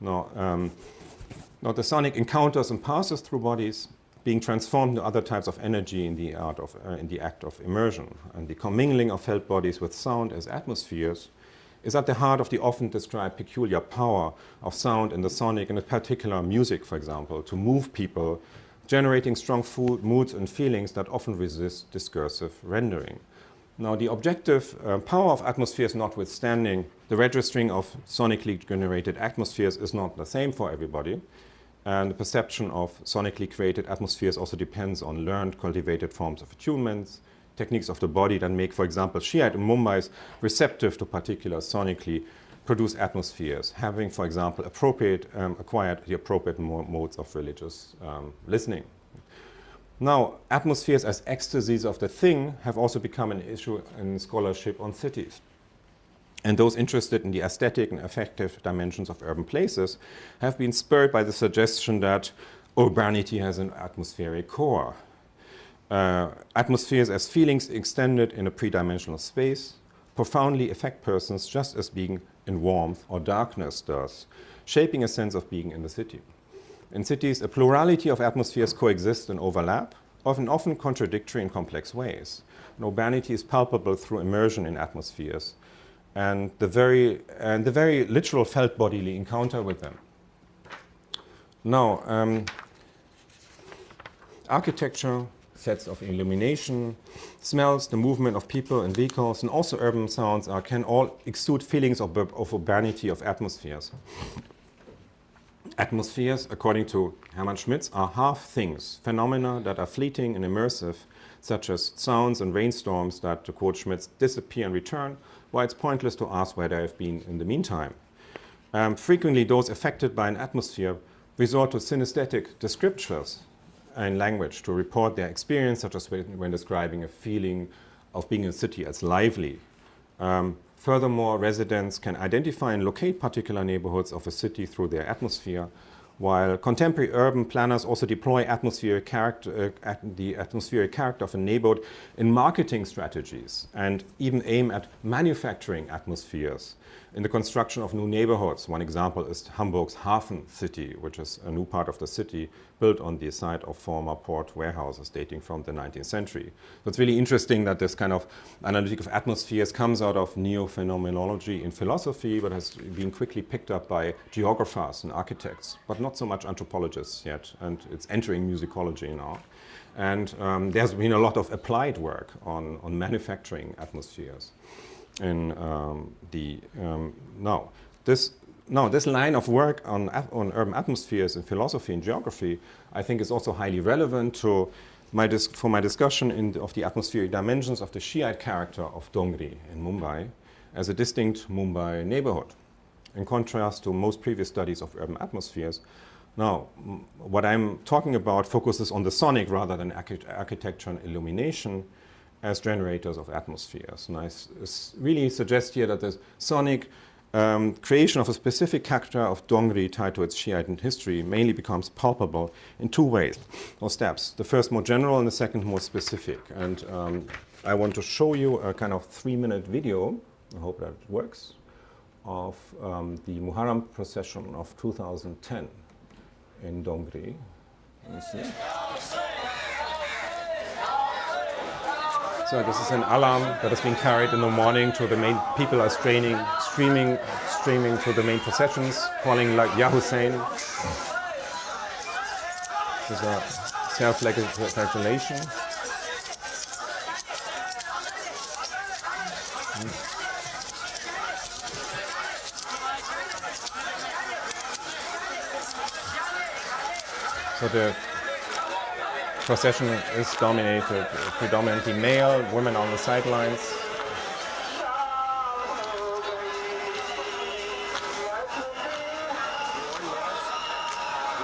Now, the sonic encounters and passes through bodies, being transformed into other types of energy in the act of immersion. And the commingling of felt bodies with sound as atmospheres is at the heart of the often described peculiar power of sound and the sonic, and in particular music, for example, to move people, generating strong moods and feelings that often resist discursive rendering. Now, the objective power of atmospheres notwithstanding, the registering of sonically generated atmospheres is not the same for everybody. And the perception of sonically created atmospheres also depends on learned, cultivated forms of attunements, techniques of the body that make, for example, Shi'ite Mumbai receptive to particular sonically produced atmospheres, having, for example, acquired the appropriate modes of religious listening. Now, atmospheres as ecstasies of the thing have also become an issue in scholarship on cities. And those interested in the aesthetic and affective dimensions of urban places have been spurred by the suggestion that urbanity has an atmospheric core. Atmospheres as feelings extended in a pre-dimensional space profoundly affect persons just as being in warmth or darkness does, shaping a sense of being in the city. In cities, a plurality of atmospheres coexist and overlap, often contradictory in complex ways. And urbanity is palpable through immersion in atmospheres and the very literal felt bodily encounter with them. Now, architecture, sets of illumination, smells, the movement of people and vehicles, and also urban sounds can all exude feelings of urbanity of atmospheres. Atmospheres, according to Hermann Schmitz, are half things, phenomena that are fleeting and immersive, such as sounds and rainstorms that, to quote Schmitz, disappear and return, while it's pointless to ask where they have been in the meantime. Frequently, those affected by an atmosphere resort to synesthetic descriptors in language to report their experience, such as when describing a feeling of being in a city as lively. Furthermore, residents can identify and locate particular neighborhoods of a city through their atmosphere, while contemporary urban planners also deploy the atmospheric character of a neighborhood in marketing strategies and even aim at manufacturing atmospheres in the construction of new neighborhoods. One example is Hamburg's Hafen City, which is a new part of the city built on the site of former port warehouses dating from the 19th century. So it's really interesting that this kind of analytic of atmospheres comes out of neo-phenomenology in philosophy, but has been quickly picked up by geographers and architects, but not so much anthropologists yet, and it's entering musicology now. And there's been a lot of applied work on manufacturing atmospheres. This line of work on urban atmospheres in philosophy and geography, I think, is also highly relevant for my discussion of the atmospheric dimensions of the Shi'ite character of Dongri in Mumbai as a distinct Mumbai neighborhood. In contrast to most previous studies of urban atmospheres, now, what I'm talking about focuses on the sonic rather than architecture and illumination as generators of atmospheres. And I really suggest here that the sonic creation of a specific character of Dongri tied to its Shiite history mainly becomes palpable in two ways, or steps. The first more general and the second more specific. And I want to show you a kind of 3-minute video, I hope that works, of the Muharram procession of 2010 in Dongri. Let me see. So this is an alarm that is being carried in the morning to the main. People are streaming to the main processions, calling like Ya Hussein. This is a self-flagellation. So the procession is dominated predominantly male, women on the sidelines.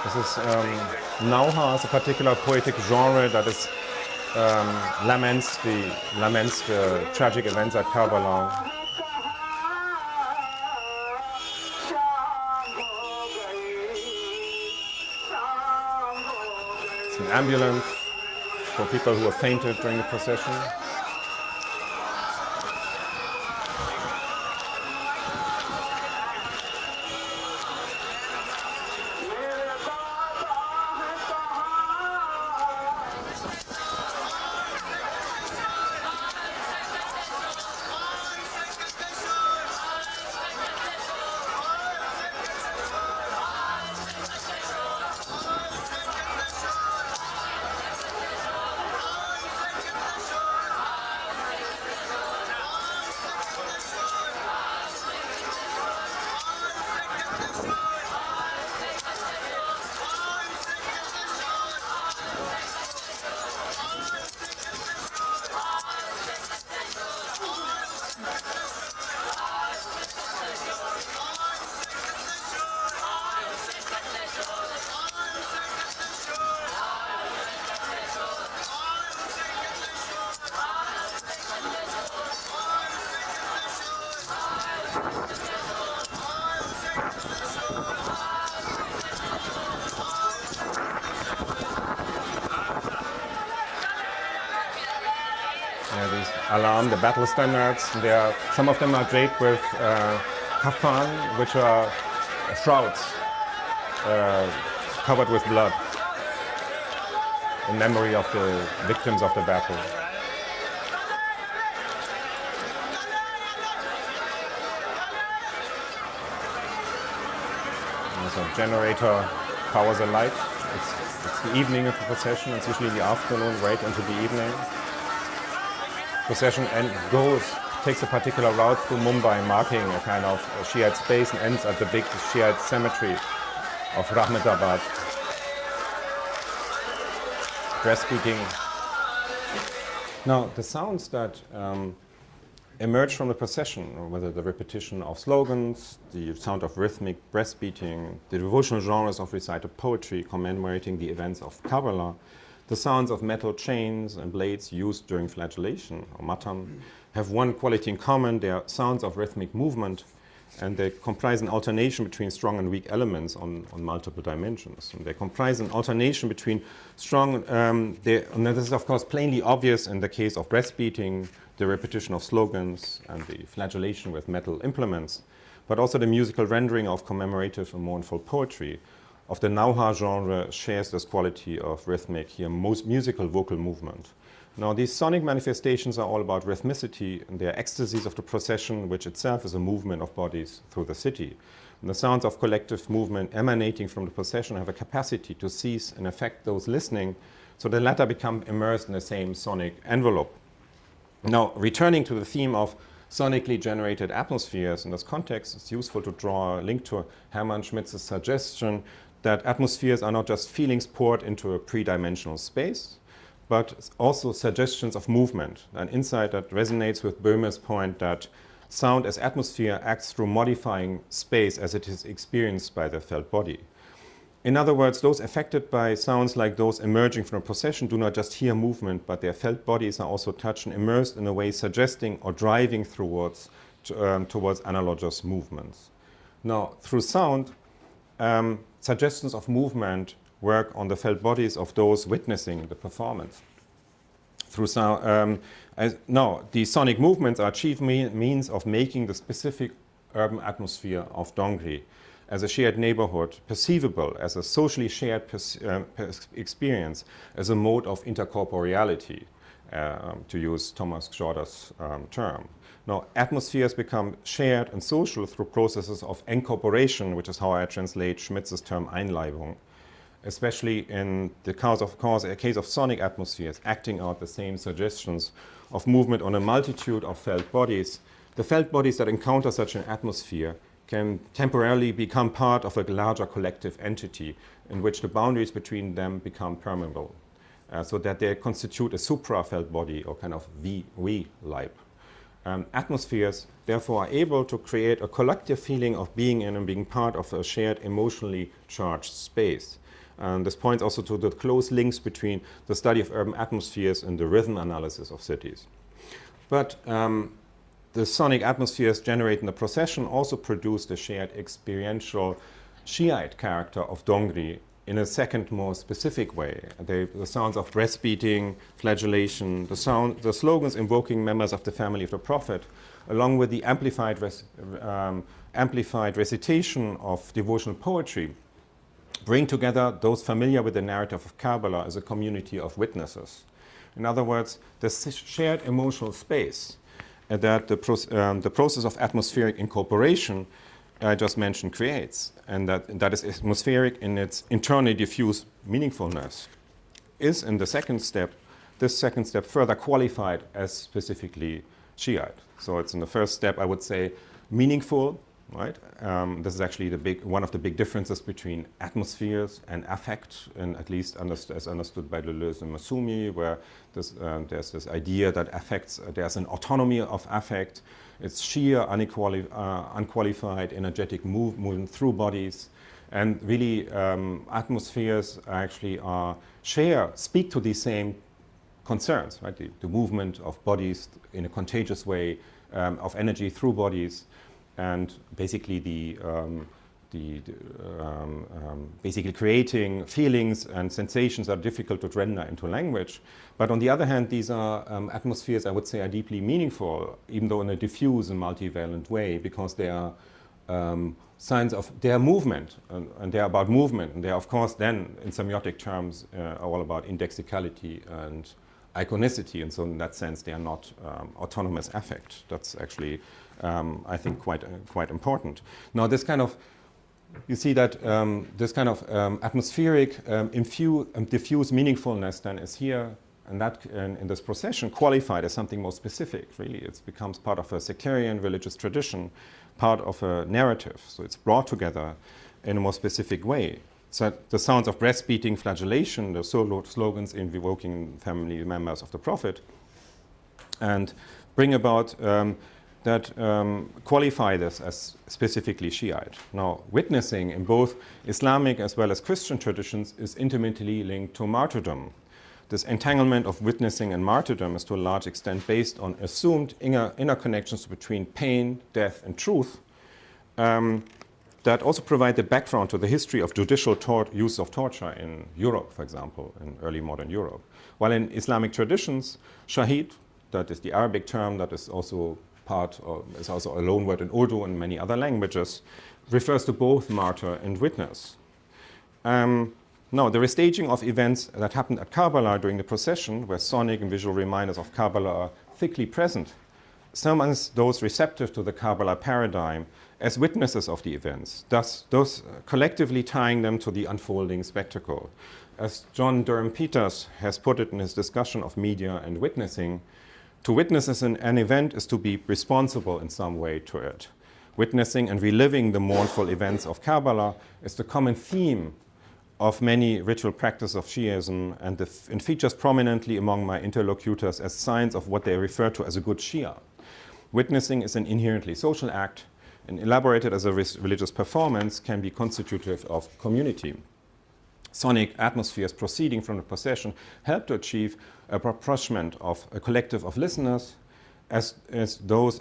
This is Nauha is a particular poetic genre that is laments the tragic events at Karbala. An ambulance for people who have fainted during the procession. alarm, the battle standards. Some of them are draped with kafan, which are shrouds covered with blood in memory of the victims of the battle. So generator powers the light. It's the evening of the procession. It's usually the afternoon, right into the evening. Procession takes a particular route through Mumbai, marking a kind of Shiite space, and ends at the big Shiite cemetery of Rahmetabad. Breastbeating. Now, the sounds that emerge from the procession, whether the repetition of slogans, the sound of rhythmic breastbeating, the devotional genres of recited poetry commemorating the events of Kabbalah, the sounds of metal chains and blades used during flagellation, or matam, have one quality in common. They are sounds of rhythmic movement, and they comprise an alternation between strong and weak elements on multiple dimensions. And they comprise an alternation between strong, and this is of course plainly obvious in the case of breastbeating, the repetition of slogans, and the flagellation with metal implements, but also the musical rendering of commemorative and mournful poetry of the Nauha genre shares this quality of rhythmic, here most musical vocal movement. Now, these sonic manifestations are all about rhythmicity, and they are ecstasies of the procession, which itself is a movement of bodies through the city. And the sounds of collective movement emanating from the procession have a capacity to seize and affect those listening, so the latter become immersed in the same sonic envelope. Now, returning to the theme of sonically generated atmospheres, in this context, it's useful to draw a link to Hermann Schmitz's suggestion that atmospheres are not just feelings poured into a three-dimensional space, but also suggestions of movement, an insight that resonates with Böhmer's point that sound as atmosphere acts through modifying space as it is experienced by the felt body. In other words, those affected by sounds like those emerging from a procession do not just hear movement, but their felt bodies are also touched and immersed in a way suggesting or driving towards analogous movements. Now, through sound, suggestions of movement work on the felt bodies of those witnessing the performance. Through sound, now, these sonic movements are achieved means of making the specific urban atmosphere of Dongri as a shared neighborhood perceivable as a socially shared experience, as a mode of intercorporeality, to use Thomas Jorda's term. Now, atmospheres become shared and social through processes of incorporation, which is how I translate Schmitz's term Einleibung, especially in the case of sonic atmospheres, acting out the same suggestions of movement on a multitude of felt bodies. The felt bodies that encounter such an atmosphere can temporarily become part of a larger collective entity in which the boundaries between them become permeable, so that they constitute a supra-felt body, or kind of we-Leib. Atmospheres, therefore, are able to create a collective feeling of being in and being part of a shared emotionally charged space. This points also to the close links between the study of urban atmospheres and the rhythm analysis of cities. But the sonic atmospheres generated in the procession also produce the shared experiential Shiite character of Dongri in a second, more specific way. The sounds of breastbeating, flagellation, the slogans invoking members of the family of the Prophet, along with the amplified recitation of devotional poetry, bring together those familiar with the narrative of Kabbalah as a community of witnesses. In other words, the shared emotional space that the process of atmospheric incorporation I just mentioned creates, and that is atmospheric in its internally diffuse meaningfulness, is in this second step further qualified as specifically Shiite. So it's in the first step, I would say, meaningful, right? This is actually one of the big differences between atmospheres and affect, and at least as understood by Luce and Masumi, where there's this idea that there's an autonomy of affect. It's sheer, unqualified, energetic movement through bodies. And really, atmospheres actually speak to these same concerns, right? The movement of bodies in a contagious way, of energy through bodies, and basically the basically creating feelings and sensations that are difficult to render into language. But on the other hand, these are atmospheres, I would say, are deeply meaningful, even though in a diffuse and multivalent way, because they are signs of their movement, and they are about movement, and they are, of course, then, in semiotic terms, all about indexicality and iconicity, and so in that sense, they are not autonomous affect. That's actually, I think, quite important. Now, this kind of you see that this kind of atmospheric, diffuse meaningfulness then is here, and that in this procession qualified as something more specific, really. It becomes part of a sectarian religious tradition, part of a narrative. So it's brought together in a more specific way. So the sounds of breast beating, flagellation, the slogans invoking family members of the Prophet, and bring about that qualify this as specifically Shiite. Now, witnessing in both Islamic as well as Christian traditions is intimately linked to martyrdom. This entanglement of witnessing and martyrdom is to a large extent based on assumed inner connections between pain, death, and truth that also provide the background to the history of judicial use of torture in Europe, for example, in early modern Europe. While in Islamic traditions, shahid, that is the Arabic term that is also is also a loan word in Urdu and many other languages, refers to both martyr and witness. Now, the restaging of events that happened at Karbala during the procession, where sonic and visual reminders of Karbala are thickly present, summons those receptive to the Karbala paradigm as witnesses of the events, thus those collectively tying them to the unfolding spectacle. As John Durham Peters has put it in his discussion of media and witnessing, to witness an event is to be responsible in some way to it. Witnessing and reliving the mournful events of Karbala is the common theme of many ritual practices of Shiism and features prominently among my interlocutors as signs of what they refer to as a good Shia. Witnessing is an inherently social act, and elaborated as a religious performance can be constitutive of community. Sonic atmospheres proceeding from the procession help to achieve a rapprochement of a collective of listeners as is those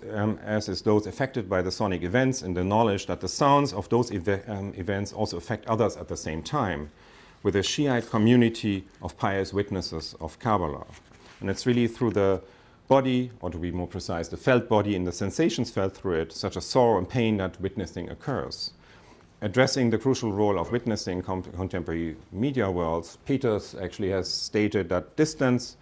affected by the sonic events, in the knowledge that the sounds of those events also affect others at the same time, with a Shiite community of pious witnesses of Karbala. And it's really through the body, or to be more precise, the felt body and the sensations felt through it, such as sorrow and pain, that witnessing occurs. Addressing the crucial role of witnessing in contemporary media worlds, Peters actually has stated that distance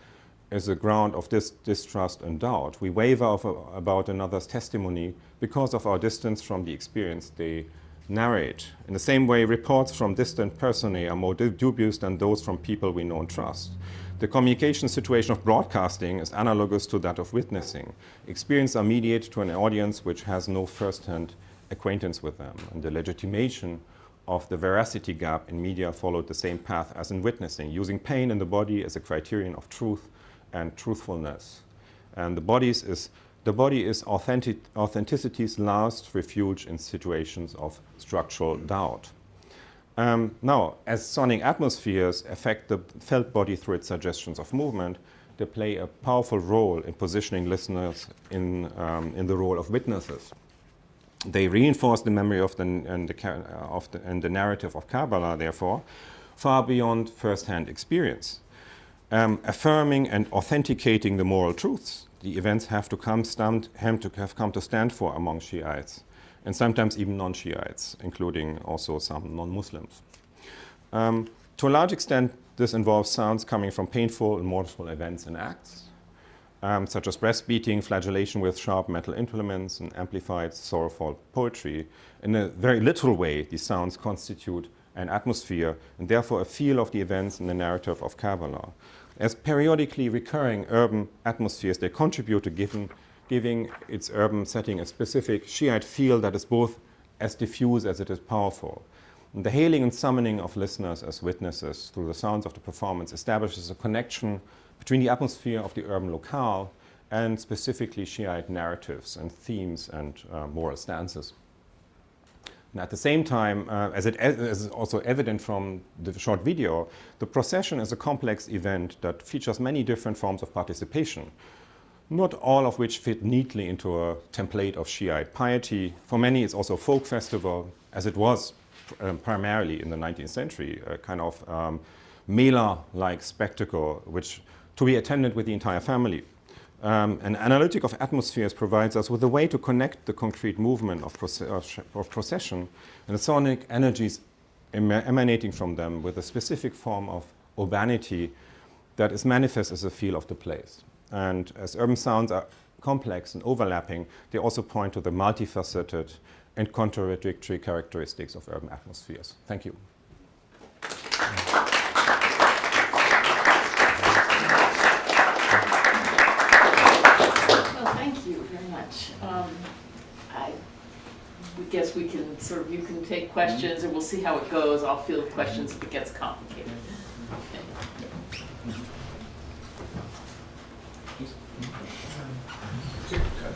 is a ground of distrust and doubt. We waver about another's testimony because of our distance from the experience they narrate. In the same way, reports from distant personae are more dubious than those from people we know and trust. The communication situation of broadcasting is analogous to that of witnessing. Experiences are mediated to an audience which has no first-hand acquaintance with them, and the legitimation of the veracity gap in media followed the same path as in witnessing, using pain in the body as a criterion of truth and truthfulness. And the body is authenticity's last refuge in situations of structural doubt. Now, as sonic atmospheres affect the felt body through its suggestions of movement, they play a powerful role in positioning listeners in the role of witnesses. They reinforce the memory of the narrative of Karbala, therefore, far beyond first-hand experience. Affirming and authenticating the moral truths the events have come to stand for among Shiites, and sometimes even non-Shiites, including also some non-Muslims. To a large extent, this involves sounds coming from painful and mournful events and acts, such as breast beating, flagellation with sharp metal implements, and amplified sorrowful poetry. In a very literal way, these sounds constitute an atmosphere and therefore a feel of the events in the narrative of Karbala. As periodically recurring urban atmospheres, they contribute to giving its urban setting a specific Shiite feel that is both as diffuse as it is powerful. And the hailing and summoning of listeners as witnesses through the sounds of the performance establishes a connection between the atmosphere of the urban locale and specifically Shiite narratives and themes and moral stances. And at the same time, as is also evident from the short video, the procession is a complex event that features many different forms of participation, not all of which fit neatly into a template of Shiite piety. For many, it's also a folk festival, as it was primarily in the 19th century, a kind of Mela-like spectacle, which to be attended with the entire family. An analytic of atmospheres provides us with a way to connect the concrete movement of procession and the sonic energies emanating from them with a specific form of urbanity that is manifest as a feel of the place. And as urban sounds are complex and overlapping, they also point to the multifaceted and contradictory characteristics of urban atmospheres. Thank you.
Well, thank you very much. I guess we can you can take questions and we'll see how it goes. I'll field questions if it gets complicated. Okay.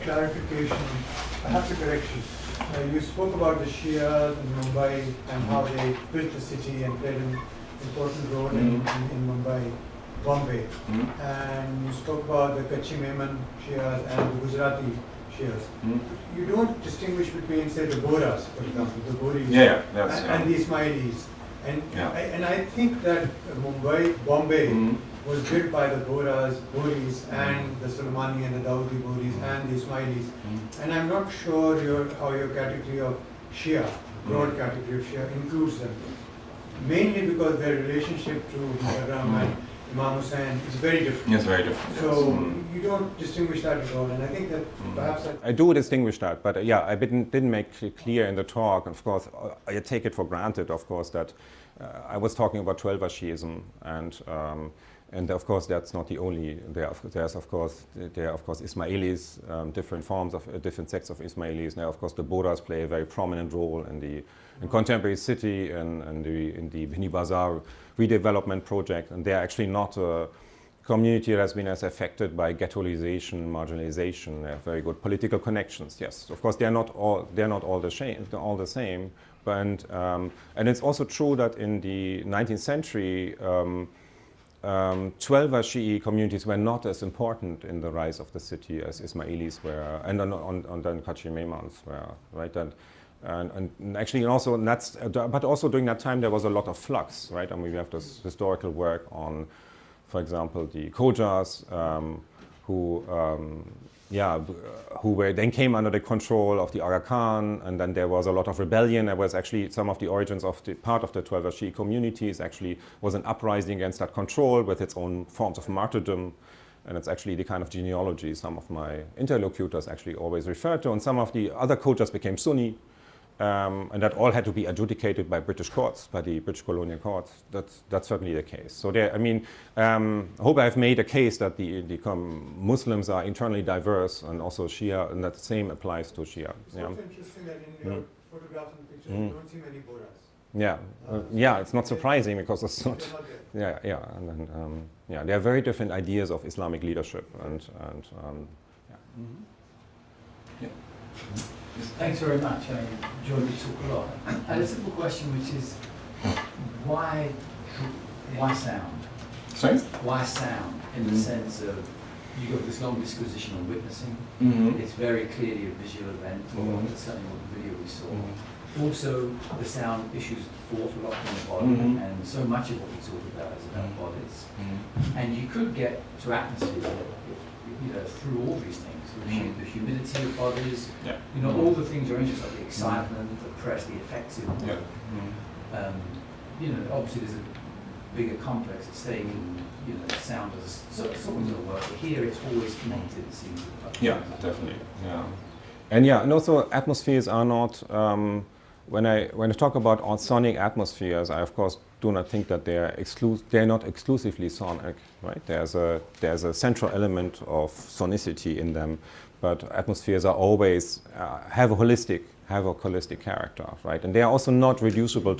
Clarification, perhaps a correction. You spoke about the Shias in Mumbai and how they built the city and played an important role in Mumbai, Bombay. And you spoke about the Kachi Memon Shias and the Gujarati Shias. You don't distinguish between, say, the Bohras, for example, the Bohris and the Ismailis. And I think that Bombay was built by the Bohris and the Sulmani and the Dawoodi Bohris and the Ismailis. And I'm not sure how your category of Shia, broad category of Shia, includes them. Mainly because their relationship to Muharram and Imam Hussain is very different.
Yes, very different.
So you don't distinguish that at all. And I think that perhaps...
I do distinguish that, but yeah, I didn't make it clear in the talk. Of course, I take it for granted, of course, that I was talking about Twelver Shiism, and of course that's not the only. There are of course Ismailis, different forms of different sects of Ismailis. Now, of course, the Bohras play a very prominent role in the contemporary city and in the Bini Bazar redevelopment project, and they are actually not a community that has been as affected by ghettoization, marginalization. They have very good political connections. Yes, of course, they are not all the same. But and it's also true that in the 19th century, Twelver Shi'i communities were not as important in the rise of the city as Ismailis were, and then Kachi Memons were, right? And actually, also, but also during that time there was a lot of flux, right? I mean, we have this historical work on, for example, the Khojas, who then came under the control of the Aga Khan, and then there was a lot of rebellion. There was actually some of the origins of the part of the Twelver Shi'i communities actually was an uprising against that control with its own forms of martyrdom. And it's actually the kind of genealogy some of my interlocutors actually always refer to. And some of the other Khojas became Sunni. And that all had to be adjudicated by British courts, by the British colonial courts. That's certainly the case. So there, I mean, I hope I've made a case that the Muslims are internally diverse, and also Shia, and that the same applies to Shia.
So it's interesting that in your photographs and pictures you don't see many Bohras.
Yeah, it's not surprising because it's not. And then there are very different ideas of Islamic leadership, and.
Thanks very much. I enjoyed the talk a lot. I had a simple question, which is, why sound?
Sorry?
Why sound? In the sense of, you got this long disquisition on witnessing. It's very clearly a visual event, or certainly what the video we saw. Also, the sound issues forth a lot from the body, and so much of what we talk about is about bodies. And you could get to atmosphere through all these things. The humidity of bodies, all the things are interesting, like the excitement, the press, the effective. Obviously there's a bigger complex at stake, and sound does sort of work. But here it's always connected, it seems.
Definitely. And also atmospheres are not. When I talk about sonic atmospheres, I of course do not think that they're not exclusively sonic, right? There's a central element of sonicity in them, but atmospheres are always have a holistic character, right? And they are also not easily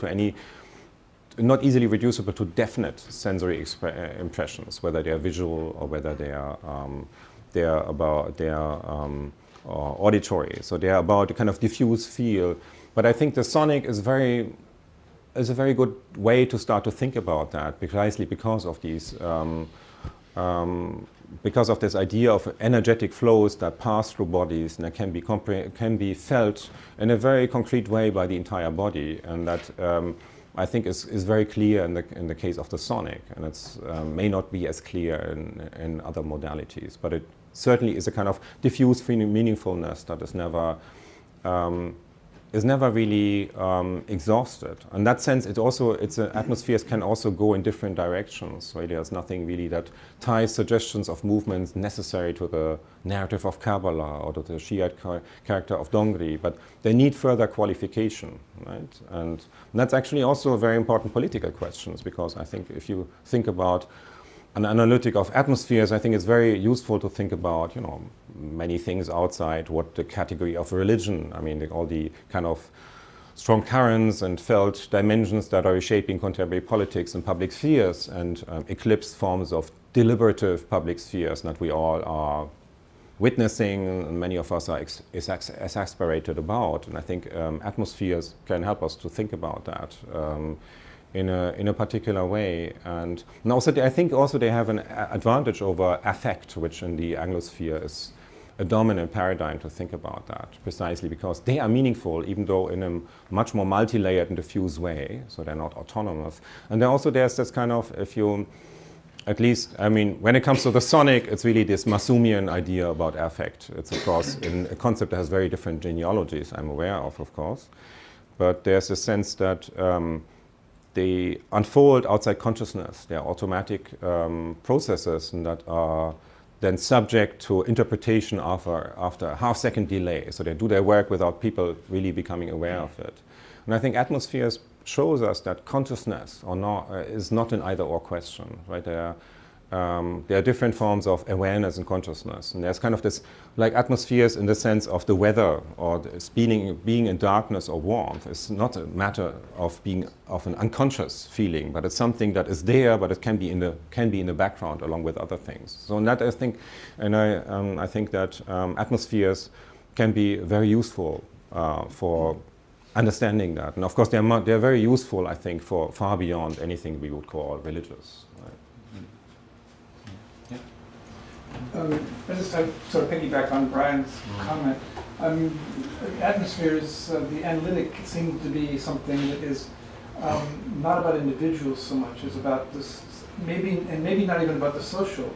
reducible to definite sensory impressions, whether they are visual or whether they are auditory. So they are about a kind of diffuse feel. But I think the sonic is a very good way to start to think about that, precisely because of these because of this idea of energetic flows that pass through bodies and that can be felt in a very concrete way by the entire body, and that I think is very clear in the case of the sonic, and it may not be as clear in other modalities, but it certainly is a kind of diffuse meaningfulness that is never really exhausted. In that sense, atmospheres can also go in different directions. Right? There's nothing really that ties suggestions of movements necessary to the narrative of Kabbalah or to the Shiite character of Dongri, but they need further qualification. Right? And that's actually also a very important political question, because I think if you think about an analytic of atmospheres, I think it's very useful to think about, many things outside what the category of religion, all the kind of strong currents and felt dimensions that are reshaping contemporary politics and public spheres, and eclipsed forms of deliberative public spheres that we all are witnessing, and many of us are exasperated about. And I think atmospheres can help us to think about that in a particular way. And also, I think also they have an advantage over affect, which in the Anglosphere is a dominant paradigm to think about that, precisely because they are meaningful, even though in a much more multi-layered and diffuse way, so they're not autonomous. And then also there's this kind of, when it comes to the sonic, it's really this Masumian idea about affect. It's, of course, in a concept that has very different genealogies, I'm aware of course. But there's a sense that they unfold outside consciousness. They are automatic processes and that are then subject to interpretation after a half-second delay. So they do their work without people really becoming aware of it. And I think atmospheres shows us that consciousness is not an either-or question, right? There are different forms of awareness and consciousness. And there's kind of this, like atmospheres in the sense of the weather or being in darkness or warmth. It's not a matter of an unconscious feeling, but it's something that is there, but it can be in the background along with other things. So in that I think that atmospheres can be very useful for understanding that. And of course they're very useful, I think, for far beyond anything we would call religious. Right?
I just sort of piggyback on Brian's comment. Atmospheres, the analytic seems to be something that is not about individuals so much as about this, maybe not even about the social.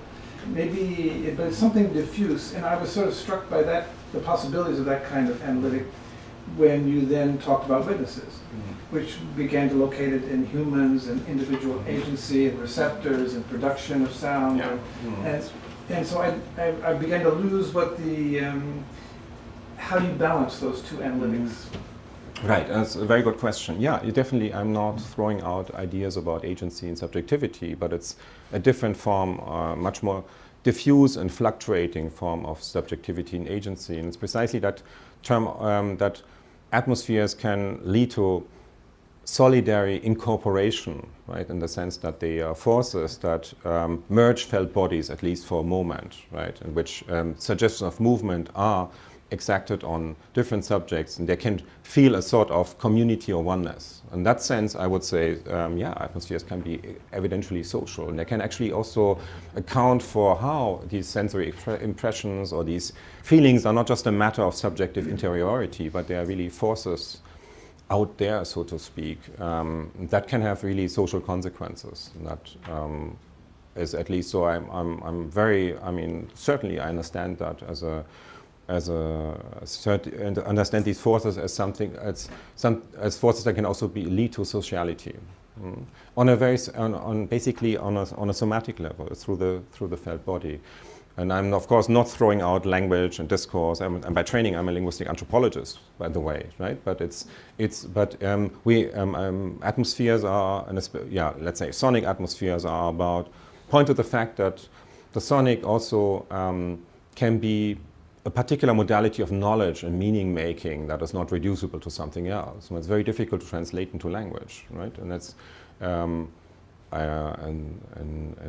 But it's something diffuse, and I was sort of struck by that, the possibilities of that kind of analytic, when you then talked about witnesses, which began to locate it in humans and individual agency and receptors and production of sound. Yeah. And so I began to lose how do you balance those two analytics?
Right, that's a very good question. Yeah, I'm not throwing out ideas about agency and subjectivity, but it's a different form, much more diffuse and fluctuating form of subjectivity and agency. And it's precisely that term that atmospheres can lead to solidary incorporation, right, in the sense that they are forces that merge felt bodies, at least for a moment, right, in which suggestions of movement are exacted on different subjects, and they can feel a sort of community or oneness. In that sense, I would say, atmospheres can be evidentially social, and they can actually also account for how these sensory impressions or these feelings are not just a matter of subjective interiority, but they are really forces out there, so to speak, that can have really social consequences. And that is at least so. Certainly I understand that and understand these forces as something as forces that can also lead to sociality basically on a somatic level through the felt body. And I'm of course not throwing out language and discourse. And by training, I'm a linguistic anthropologist, by the way, right? But atmospheres are, let's say sonic atmospheres are point to the fact that the sonic also can be a particular modality of knowledge and meaning making that is not reducible to something else. And it's very difficult to translate into language, right? And that's in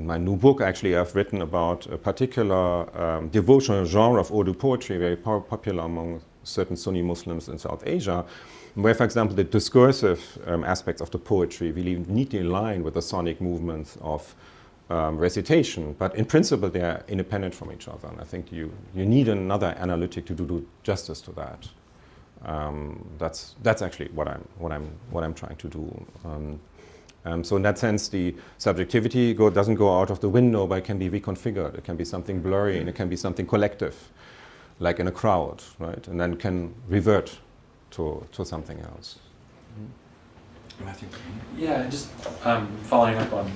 my new book, actually, I've written about a particular devotional genre of Urdu poetry, very popular among certain Sunni Muslims in South Asia, where, for example, the discursive aspects of the poetry really neatly align with the sonic movements of recitation, but in principle they are independent from each other, and I think you need another analytic to do justice to that. That's actually what I'm trying to do. So in that sense, the subjectivity doesn't go out of the window, but it can be reconfigured. It can be something blurry, and it can be something collective, like in a crowd, right? And then can revert to something else.
Matthew?
Yeah, just following up on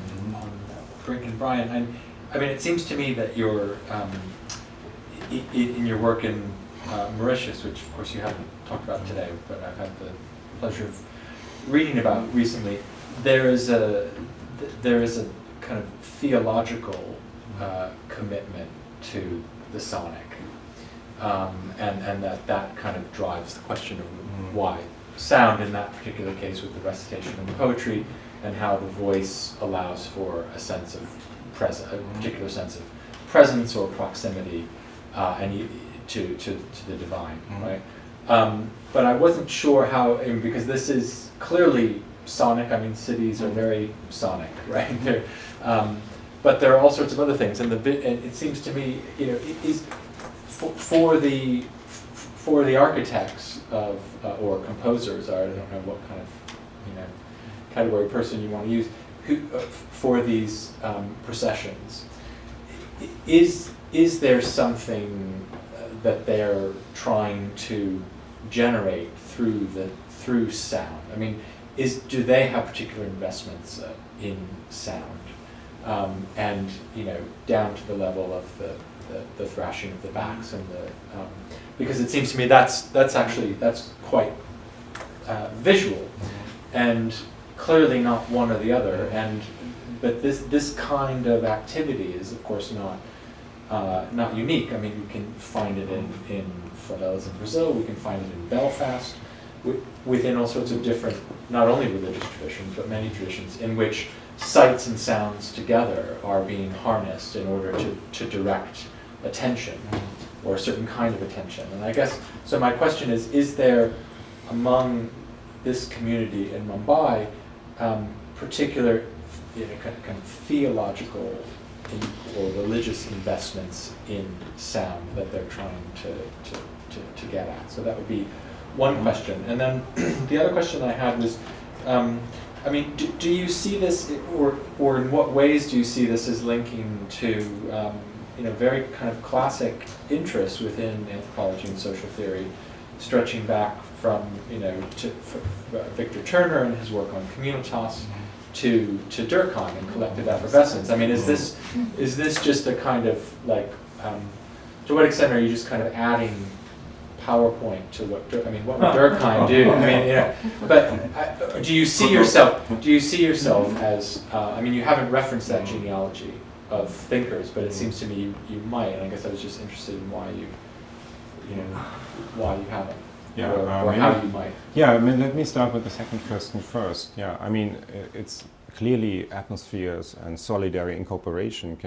Brink and Brian. I mean, it seems to me that you're in your work in Mauritius, which of course you haven't talked about today, but I've had the pleasure of reading about recently. There is a kind of theological commitment to the sonic, and that kind of drives the question of why sound in that particular case with the recitation and the poetry, and how the voice allows for a sense of a particular sense of presence or proximity, and to the divine, right? But I wasn't sure how, because this is clearly sonic. I mean, cities are very sonic, right? But there are all sorts of other things, and it seems to me, is for the architects of or composers, or I don't know what kind of category person you want to use, for these processions, is there something that they're trying to generate through sound? I mean, do they have particular investments in sound, and down to the level of the thrashing of the backs and because it seems to me that's quite visual, and clearly not one or the other. But this kind of activity is of course not unique. I mean, you can find it in favelas in Brazil. We can find it in Belfast, within all sorts of different, not only religious traditions, but many traditions, in which sights and sounds together are being harnessed in order to direct attention, or a certain kind of attention. And I guess, so my question is there among this community in Mumbai particular kind of theological or religious investments in sound that they're trying to get at? So that would be one question. And then the other question I had was, I mean, do you see this, or in what ways do you see this as linking to very kind of classic interests within anthropology and social theory, stretching back from to Victor Turner and his work on communitas, to Durkheim and collective effervescence? I mean, is this just a kind of like, to what extent are you just kind of adding PowerPoint to what would Durkheim do? I mean, but do you see yourself as? I mean, you haven't referenced that genealogy of thinkers, but it seems to me you might. And I guess I was just interested in why you haven't, or how you might.
Yeah, I mean, let me start with the second question first. Yeah, I mean, it's clearly atmospheres and solidary incorporation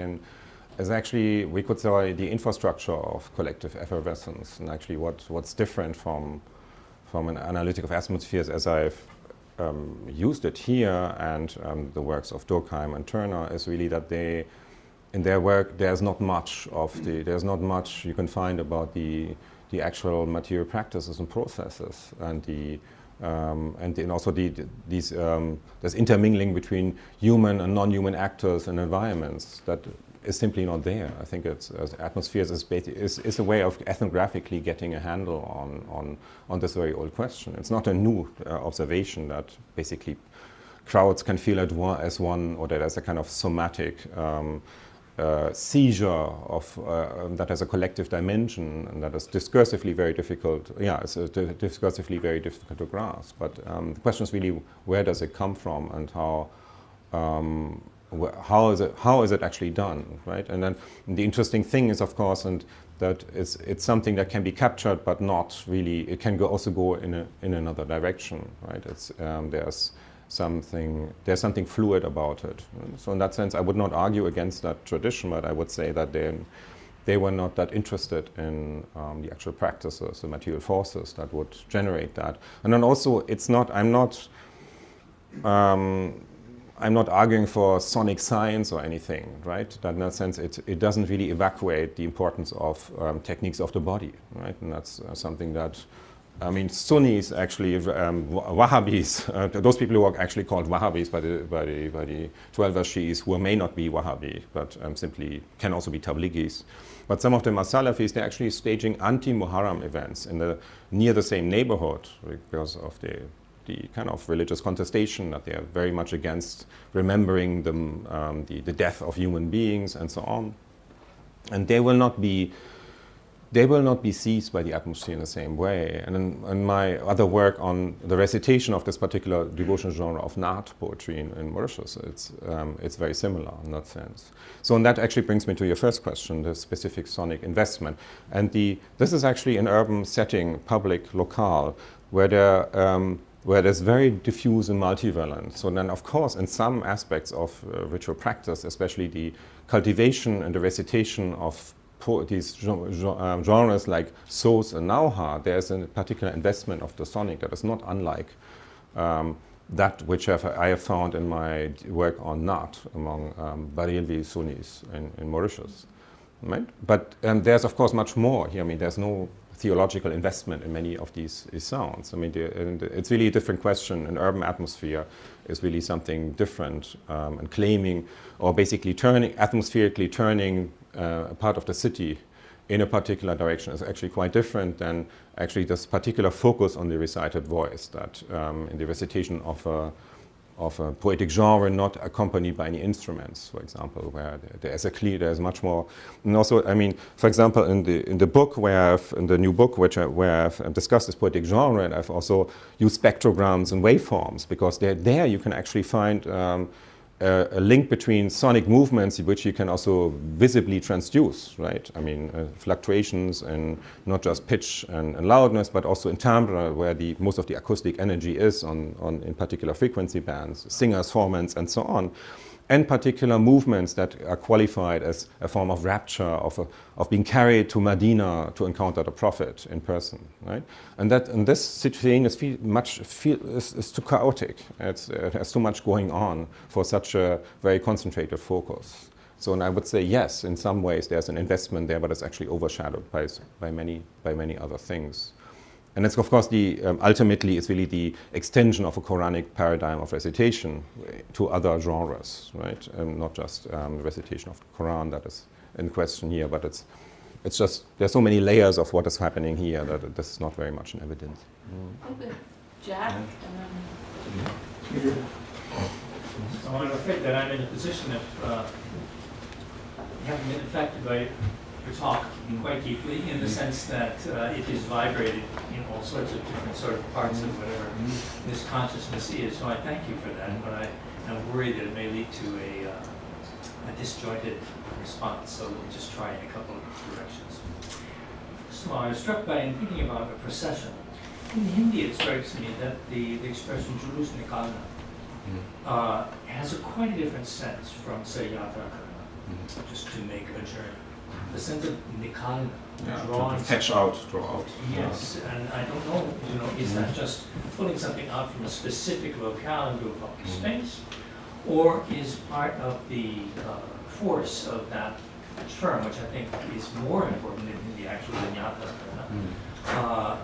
is actually, we could say, the infrastructure of collective effervescence, and actually what's different from an analytic of atmospheres as I've used it here, and the works of Durkheim and Turner, is really that in their work there's not much you can find about the actual material practices and processes, and also there's intermingling between human and non-human actors and environments that is simply not there. I think atmospheres is a way of ethnographically getting a handle on this very old question. It's not a new observation that basically crowds can feel as one, or that there's a kind of somatic seizure of that has a collective dimension, and that is discursively very difficult. Yeah, it's discursively very difficult to grasp. But the question is really, where does it come from, and how is it actually done, right? And then the interesting thing is, of course, and that it's something that can be captured, but not really. It can also go in another direction, right? There's something fluid about it. So in that sense, I would not argue against that tradition, but I would say that they were not that interested in the actual practices, the material forces that would generate that. And then also, I'm not I'm not arguing for sonic science or anything, right? That in that sense, it doesn't really evacuate the importance of techniques of the body, right? And that's something that, I mean, Sunnis actually, Wahhabis, those people who are actually called Wahhabis by the 12 Shi'is, who may not be Wahhabi, but simply can also be Tablighis. But some of them are Salafis. They're actually staging anti-Muharram events near the same neighborhood because of the kind of religious contestation that they are very much against remembering the death of human beings and so on. And they will not be seized by the atmosphere in the same way. And in my other work on the recitation of this particular devotional genre of Naat poetry in Mauritius, it's very similar in that sense. So and that actually brings me to your first question, the specific sonic investment. And this is actually an urban setting, public, locale, where there's very diffuse and multivalent. So then, of course, in some aspects of ritual practice, especially the cultivation and the recitation of these genres like Sos and Nauha, there's a particular investment of the sonic that is not unlike that which I have found in my work on Naat among Barelvi Sunnis in Mauritius. Right? But there's, of course, much more here. I mean, there's no theological investment in many of these sounds. I mean, it's really a different question. An urban atmosphere is really something different, and claiming, or basically atmospherically turning a part of the city in a particular direction is actually quite different than actually this particular focus on the recited voice that in the recitation of a poetic genre not accompanied by any instruments, for example, where there's much more. And also, I mean, for example, in the book in the new book where I've discussed this poetic genre, and I've also used spectrograms and waveforms, because there you can actually find a link between sonic movements, which you can also visibly transduce, right? I mean, fluctuations in not just pitch and loudness, but also in timbre, where most of the acoustic energy is in particular frequency bands, singers' formants, and so on. And particular movements that are qualified as a form of rapture, of being carried to Medina to encounter the Prophet in person, right? And this situation is too chaotic. It has too much going on for such a very concentrated focus. So, and I would say yes, in some ways there's an investment there, but it's actually overshadowed by many other things. And it's, of course, ultimately it's really the extension of a Quranic paradigm of recitation to other genres, right? Not just the recitation of the Quran that is in question here, but it's just, there's so many layers of what is happening here that this is not very much in evidence.
Okay. Jack?
So I'm afraid that I'm in a position of having been affected by your talk quite deeply, in the sense that it is vibrated in all sorts of different sort of parts of whatever this consciousness is. So I thank you for that, but I'm worried that it may lead to a disjointed response. So let me just try in a couple of directions. First of all, I was struck by, in thinking about a procession. In Hindi, it strikes me that the expression julus nikalna has quite a different sense from, say, yatra karna, just to make a journey. The sense of nikalna, drawing,
Draw out.
Yes, and I don't know, is that just pulling something out from a specific locale into a public space, or is part of the force of that term, which I think is more important in the actual yatra,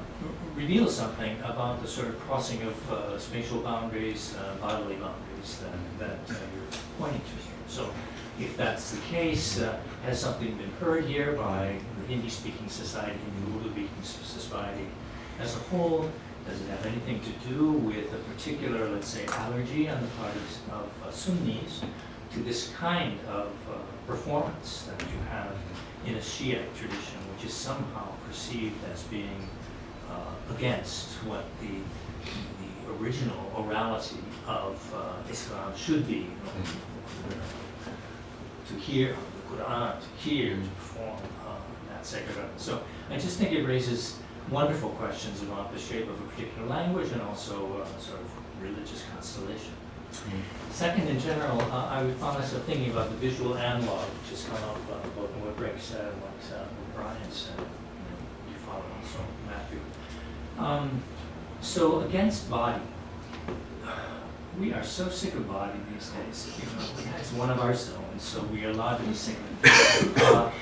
reveals something about the sort of crossing of spatial boundaries, bodily boundaries that you're pointing to here. So, if that's the case, has something been heard here by the Hindi-speaking society, the Urdu-speaking society as a whole? Does it have anything to do with a particular, let's say, allergy on the part of Sunnis to this kind of performance that you have in a Shiite tradition, which is somehow perceived as being against what the original orality of Islam should be? To hear the Quran, to hear, to perform that sacred rite. So I just think it raises wonderful questions about the shape of a particular language and also sort of religious constellation. Second, in general, I found myself thinking about the visual analog, which has come up both in what Rick said and what Brian said. You followed also, Matthew. So against body, we are so sick of body these days. You know, it's one of our zones, so we are allowed to be sick of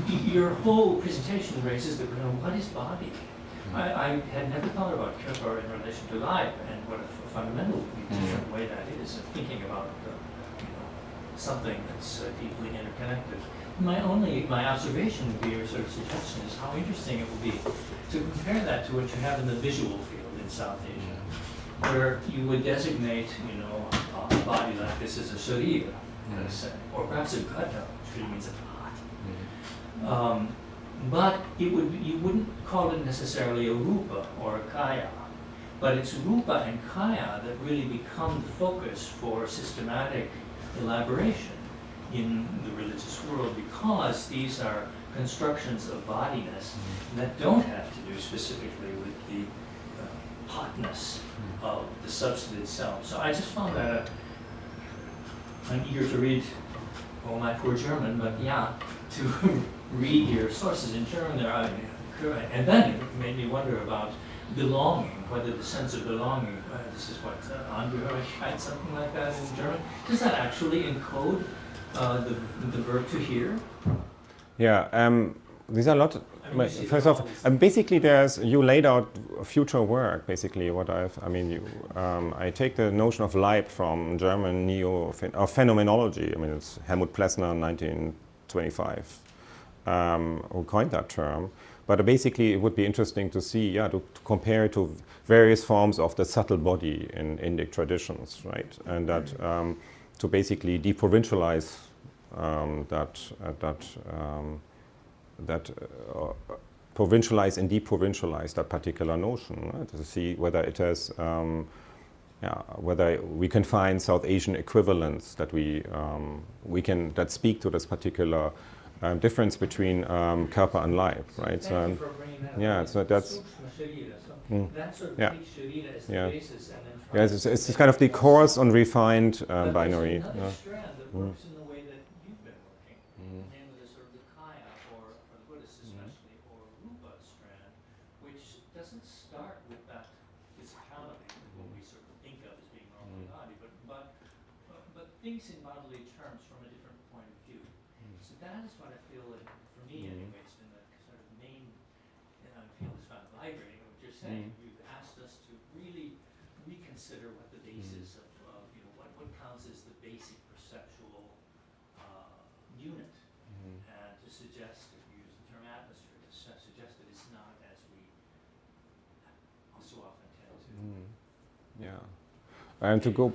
it. Your whole presentation raises the question, what is body? I had never thought about Körper in relation to life, and what a fundamentally different way that is of thinking about something that's deeply interconnected. My observation would be, or sort of suggestion, is how interesting it would be to compare that to what you have in the visual field in South Asia, where you would designate, a body like this as a sharira, let's say, or perhaps a gata, which really means a pot. But you wouldn't call it necessarily a rupa or a kaya, but it's rupa and kaya that really become the focus for systematic elaboration in the religious world, because these are constructions of bodiness that don't have to do specifically with the hotness of the substance itself. So I just found that I'm eager to read, oh my poor German, but yeah, to read your sources in German there, and then it made me wonder about belonging, whether the sense of belonging, this is what, Angehörigkeit, something like that in German, does that actually encode the verb to hear?
Yeah, these are a lot. First off, basically, you laid out future work. Basically, I take the notion of Leib from German phenomenology. I mean, it's Helmut Plessner, 1925, who coined that term. But basically, it would be interesting to see, to compare it to various forms of the subtle body in Indic traditions, right? And that to basically deprovincialize provincialize and deprovincialize that particular notion, right? To see whether it has, whether we can find South Asian equivalents that that speak to this particular difference between Körper and Leib, right?
Thank you for bringing that up.
So that's.
That sort of takes sharira as the basis, and then
Yes, it's kind of the coarse and refined binary.
But there's another strand that works in the way that you've been working, namely the sort of the kaya, or the Buddhist especially, or rupa strand, which doesn't start with that physicality, what we sort of think of as being normal body, but thinks in bodily terms from a different point of view. So that is what I feel like, for me anyway, it's been the sort of main, I feel is found vibrating of what you're saying. You've asked us to really reconsider what the basis of what counts as the basic perceptual unit, and to suggest, if you use the term atmosphere, to suggest that it's not as we so often tend to.
And to go,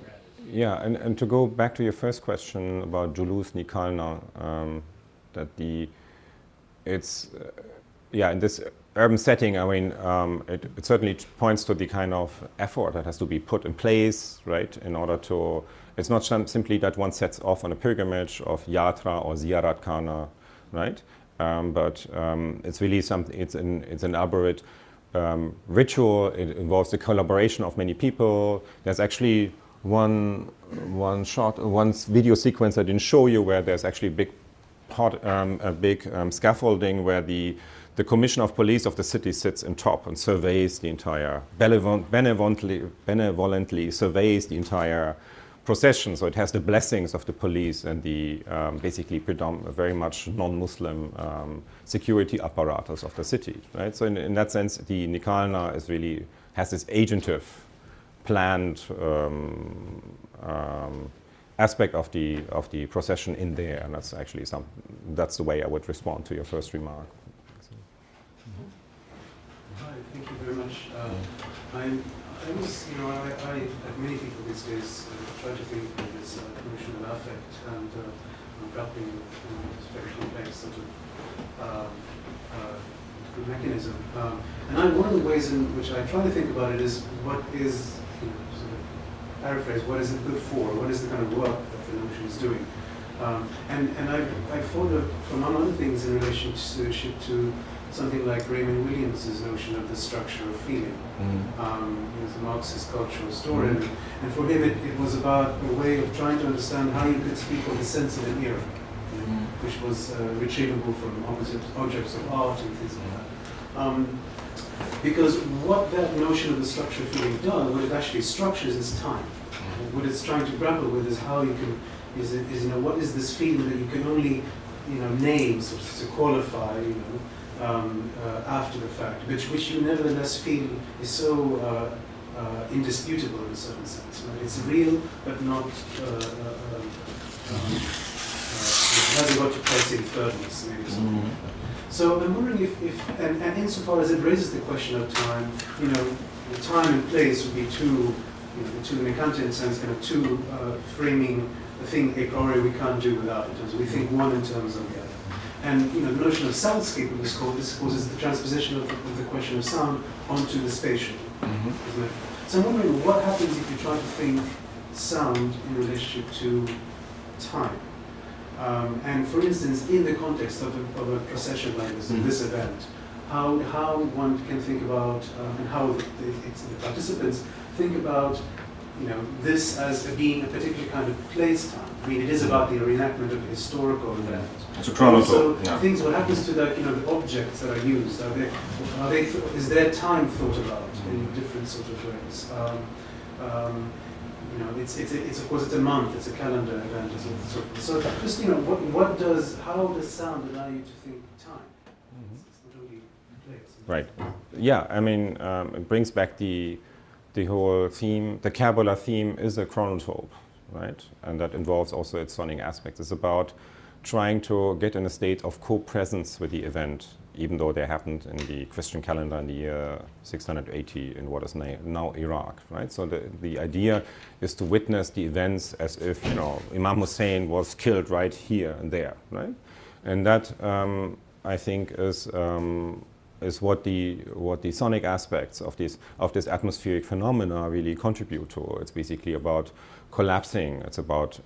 and to go back to your first question about Julius Nikalna, in this urban setting, I mean, it certainly points to the kind of effort that has to be put in place, right, in order to, it's not simply that one sets off on a pilgrimage of yatra or ziyarat khana, right, but it's really something, it's an elaborate ritual. It involves the collaboration of many people. There's actually one video sequence I didn't show you, where there's actually a big scaffolding where the commissioner of police of the city sits in top and surveys the entire, benevolently surveys the entire procession. So it has the blessings of the police and the basically very much non-Muslim security apparatus of the city, right? So in that sense, the Nikalna has this agentive, planned aspect of the procession in there, and that's actually that's the way I would respond to your first remark.
Hi, thank you very much. I like many people these days, try to think of this notion of affect, and I'm grappling with this very complex sort of mechanism. And one of the ways in which I try to think about it is what is, sort of paraphrase, what is it good for? What is the kind of work that the notion is doing? And I thought of, among other things, in relationship to something like Raymond Williams's notion of the structure of feeling. He was a Marxist cultural historian, and for him it was about a way of trying to understand how you could speak of the sense of an era, which was retrievable from objects of art and things like that. Because what that notion of the structure feeling does, what it actually structures is time. What it's trying to grapple with is how you can, what is this feeling that you can only, name, so to qualify, after the fact, which you nevertheless feel is so indisputable in a certain sense. Right? It's real, but not. It hasn't got to place in thirdness, maybe something like that. So I'm wondering if and insofar as it raises the question of time, the time and place would be two, in a Kantian sense, kind of two framing the thing a priori we can't do without in terms of we think one in terms of the other. And the notion of soundscape in this code, is the transposition of the question of sound onto the spatial, isn't it? So I'm wondering what happens if you try to think sound in relationship to time. And for instance, in the context of a procession like this, this event, how one can think about, and how the participants think about, this as being a particular kind of place-time. I mean, it is about the reenactment of a historical event.
It's a chronotype.
So things, what happens to that, the objects that are used, is their time thought about in different sort of ways? It's of course it's a month, it's a calendar event, so just how does sound allow you to think time? It's not only place.
Right. Yeah. I mean, it brings back the whole theme. The Kabbalah theme is a chronotype, right? And that involves also its sonic aspects. It's about trying to get in a state of co-presence with the event, even though they happened in the Christian calendar in the year 680 in what is now Iraq, right? So the idea is to witness the events as if, Imam Hussein was killed right here and there, right? And that, I think, is what the sonic aspects of this atmospheric phenomena really contribute to. It's basically about collapsing. It's about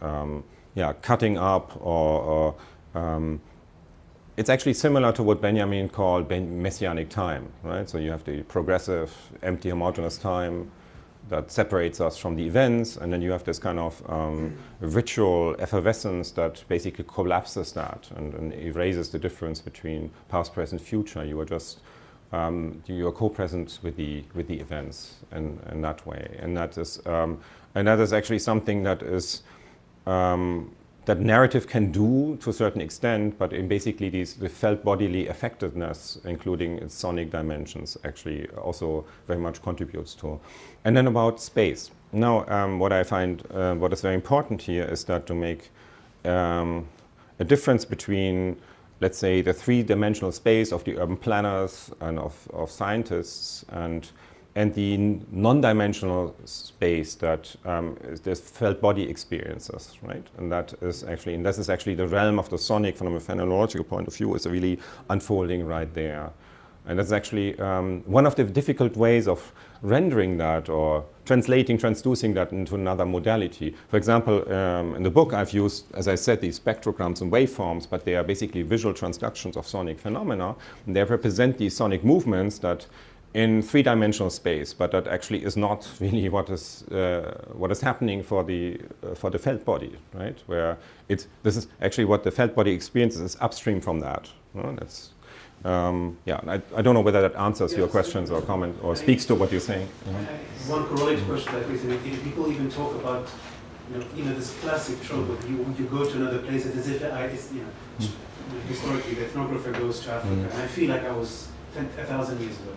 cutting up or it's actually similar to what Benjamin called messianic time, right? So you have the progressive, empty, homogeneous time that separates us from the events, and then you have this kind of ritual effervescence that basically collapses that and erases the difference between past, present, future. You are just you are co-present with the events in that way, and that is actually something that is. That narrative can do to a certain extent, but in basically the felt bodily effectiveness, including its sonic dimensions, actually also very much contributes to. And then about space. Now, what I find, what is very important here is that to make a difference between, let's say, the three-dimensional space of the urban planners and of scientists and the non-dimensional space that this felt body experiences, right? And this is actually the realm of the sonic from a phenomenological point of view is really unfolding right there. And that's actually one of the difficult ways of rendering that or transducing that into another modality. For example, in the book I've used, as I said, these spectrograms and waveforms, but they are basically visual transductions of sonic phenomena. And they represent these sonic movements that in three-dimensional space, but that actually is not really what is happening for the felt body, right? Where this is actually what the felt body experiences is upstream from that. That's I don't know whether that answers your questions or comment or speaks to what you're saying.
One correlated question like this, people even talk about this classic trope of you go to another place as if historically the ethnographer goes to Africa, and I feel like I was 1,000 years ago.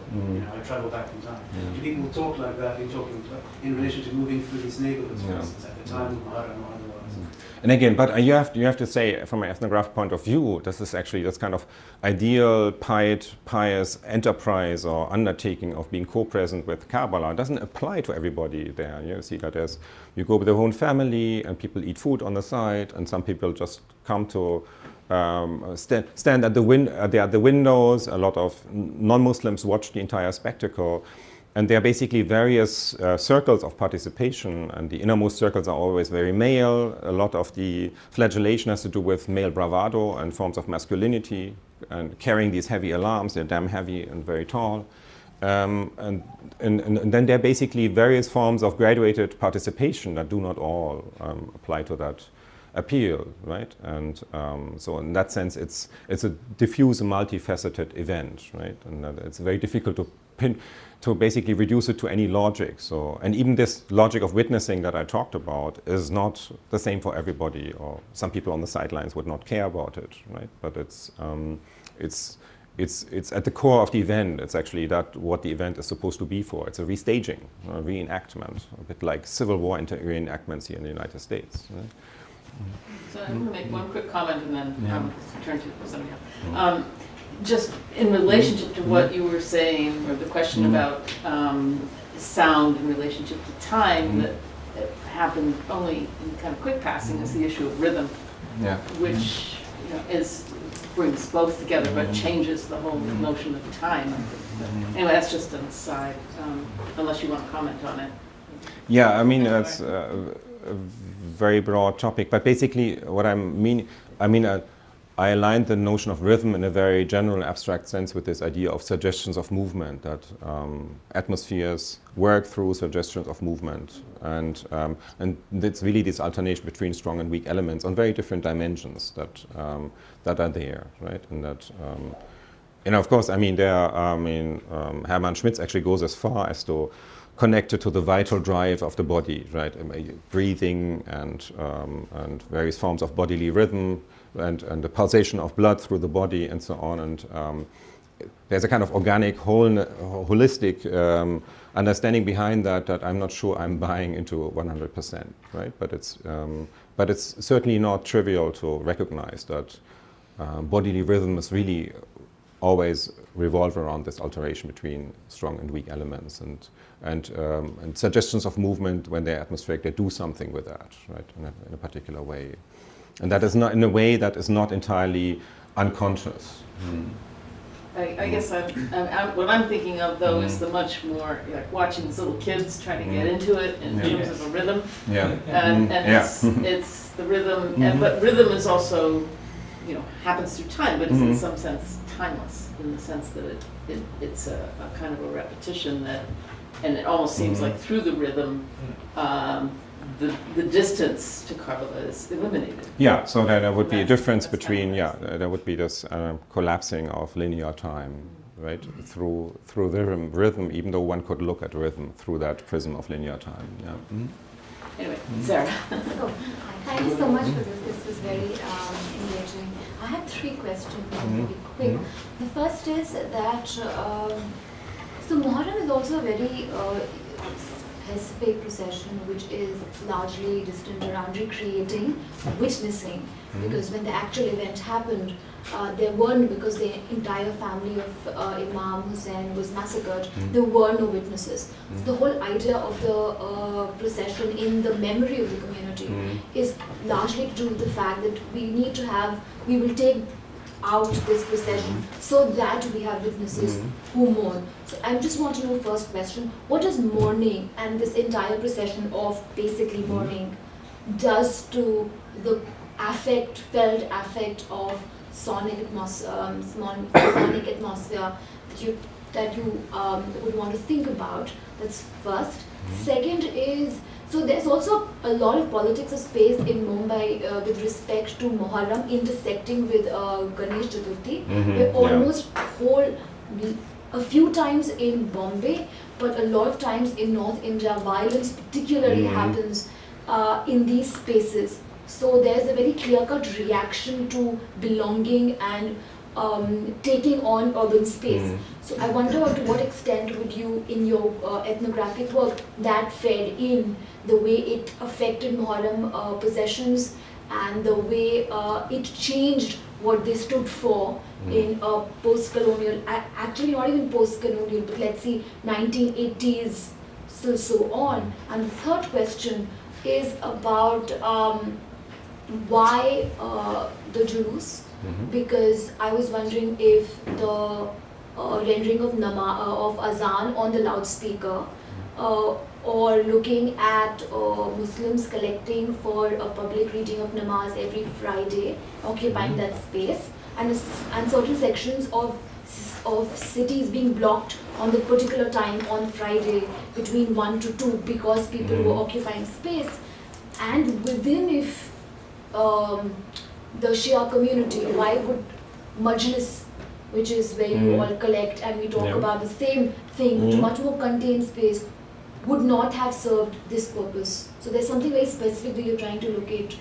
I travel back in time. Do people talk like that in relation to moving through these neighborhoods, for instance, at the time of Maharana or otherwise?
And again, but you have to say, from an ethnographic point of view, this is actually this kind of ideal, pious enterprise or undertaking of being co-present with Kabbalah doesn't apply to everybody there. You see that as you go with your own family and people eat food on the side, and some people just come to stand at the windows. A lot of non-Muslims watch the entire spectacle. And there are basically various circles of participation, and the innermost circles are always very male. A lot of the flagellation has to do with male bravado and forms of masculinity, and carrying these heavy alarms. They're damn heavy and very tall. And then there are basically various forms of graduated participation that do not all apply to that appeal, right? And so in that sense, it's a diffuse, multifaceted event, right? And it's very difficult to to basically reduce it to any logic. So, and even this logic of witnessing that I talked about is not the same for everybody, or some people on the sidelines would not care about it, right? But it's at the core of the event. It's actually that what the event is supposed to be for. It's a restaging, a reenactment, a bit like Civil War reenactments here in the United States. Right?
So I'm going to make one quick comment and then turn to somebody else. Just in relationship to what you were saying, or the question about sound in relationship to time, that happened only in kind of quick passing, is the issue of rhythm, which brings both together but changes the whole notion of time. Anyway, that's just an aside, unless you want to comment on it.
Yeah, I mean, it's a very broad topic, but basically what I aligned the notion of rhythm in a very general abstract sense with this idea of suggestions of movement, that atmospheres work through suggestions of movement, and it's really this alternation between strong and weak elements on very different dimensions that are there, right? And that, and of course, I mean, Hermann Schmitz actually goes as far as to connect it to the vital drive of the body, right? Breathing and various forms of bodily rhythm, and the pulsation of blood through the body and so on. And there's a kind of organic, holistic understanding behind that I'm not sure I'm buying into 100%, right? But it's certainly not trivial to recognize that bodily rhythm is really always revolve around this alteration between strong and weak elements, and suggestions of movement when they're atmospheric, they do something with that, right, in a particular way. And that is not in a way that is not entirely unconscious.
I guess what I'm thinking of, though, is the much more like watching these little kids trying to get into it in terms of a rhythm.
Yeah.
And it's the rhythm, but rhythm is also, happens through time, but it's in some sense timeless, in the sense that it's a kind of a repetition that, and it almost seems like through the rhythm, the distance to Karla is eliminated.
Yeah, so there would be a difference between, there would be this collapsing of linear time, right, through the rhythm, even though one could look at rhythm through that prism of linear time. Yeah.
Anyway, Sarah.
Thank you so much for this. This was very engaging. I have 3 questions, very quick. The first is that, so Muharram is also a very specific procession which is largely distant around recreating witnessing, because when the actual event happened, there weren't, because the entire family of Imam Hussein was massacred, there were no witnesses. So the whole idea of the procession in the memory of the community is largely to do with the fact that we will take out this procession so that we have witnesses who mourn. So I just want to know, first question, what does mourning and this entire procession of basically mourning does to the felt affect of sonic atmosphere that you would want to think about? That's first. Second is, so there's also a lot of politics of space in Mumbai with respect to Muharram intersecting with Ganesh Chaturthi, where almost a few times in Bombay, but a lot of times in North India, violence particularly happens in these spaces. So there's a very clear-cut reaction to belonging and taking on urban space. So I wonder to what extent would you, in your ethnographic work, that fed in the way it affected Muharram possessions and the way it changed what they stood for in post-colonial, actually not even post-colonial, but let's see 1980s, so on. And the third question is about why the Luce, because I was wondering if the rendering of azan on the loudspeaker or looking at Muslims collecting for a public reading of namaz every Friday, occupying that space, and certain sections of cities being blocked on the particular time on Friday between 1 to 2 because people were occupying space. And within, if the Shia community, why would Majlis which is where you all collect and we talk
Yeah.
about the same thing, which much more contained space, would not have served this purpose. So there's something very specific that you're trying to locate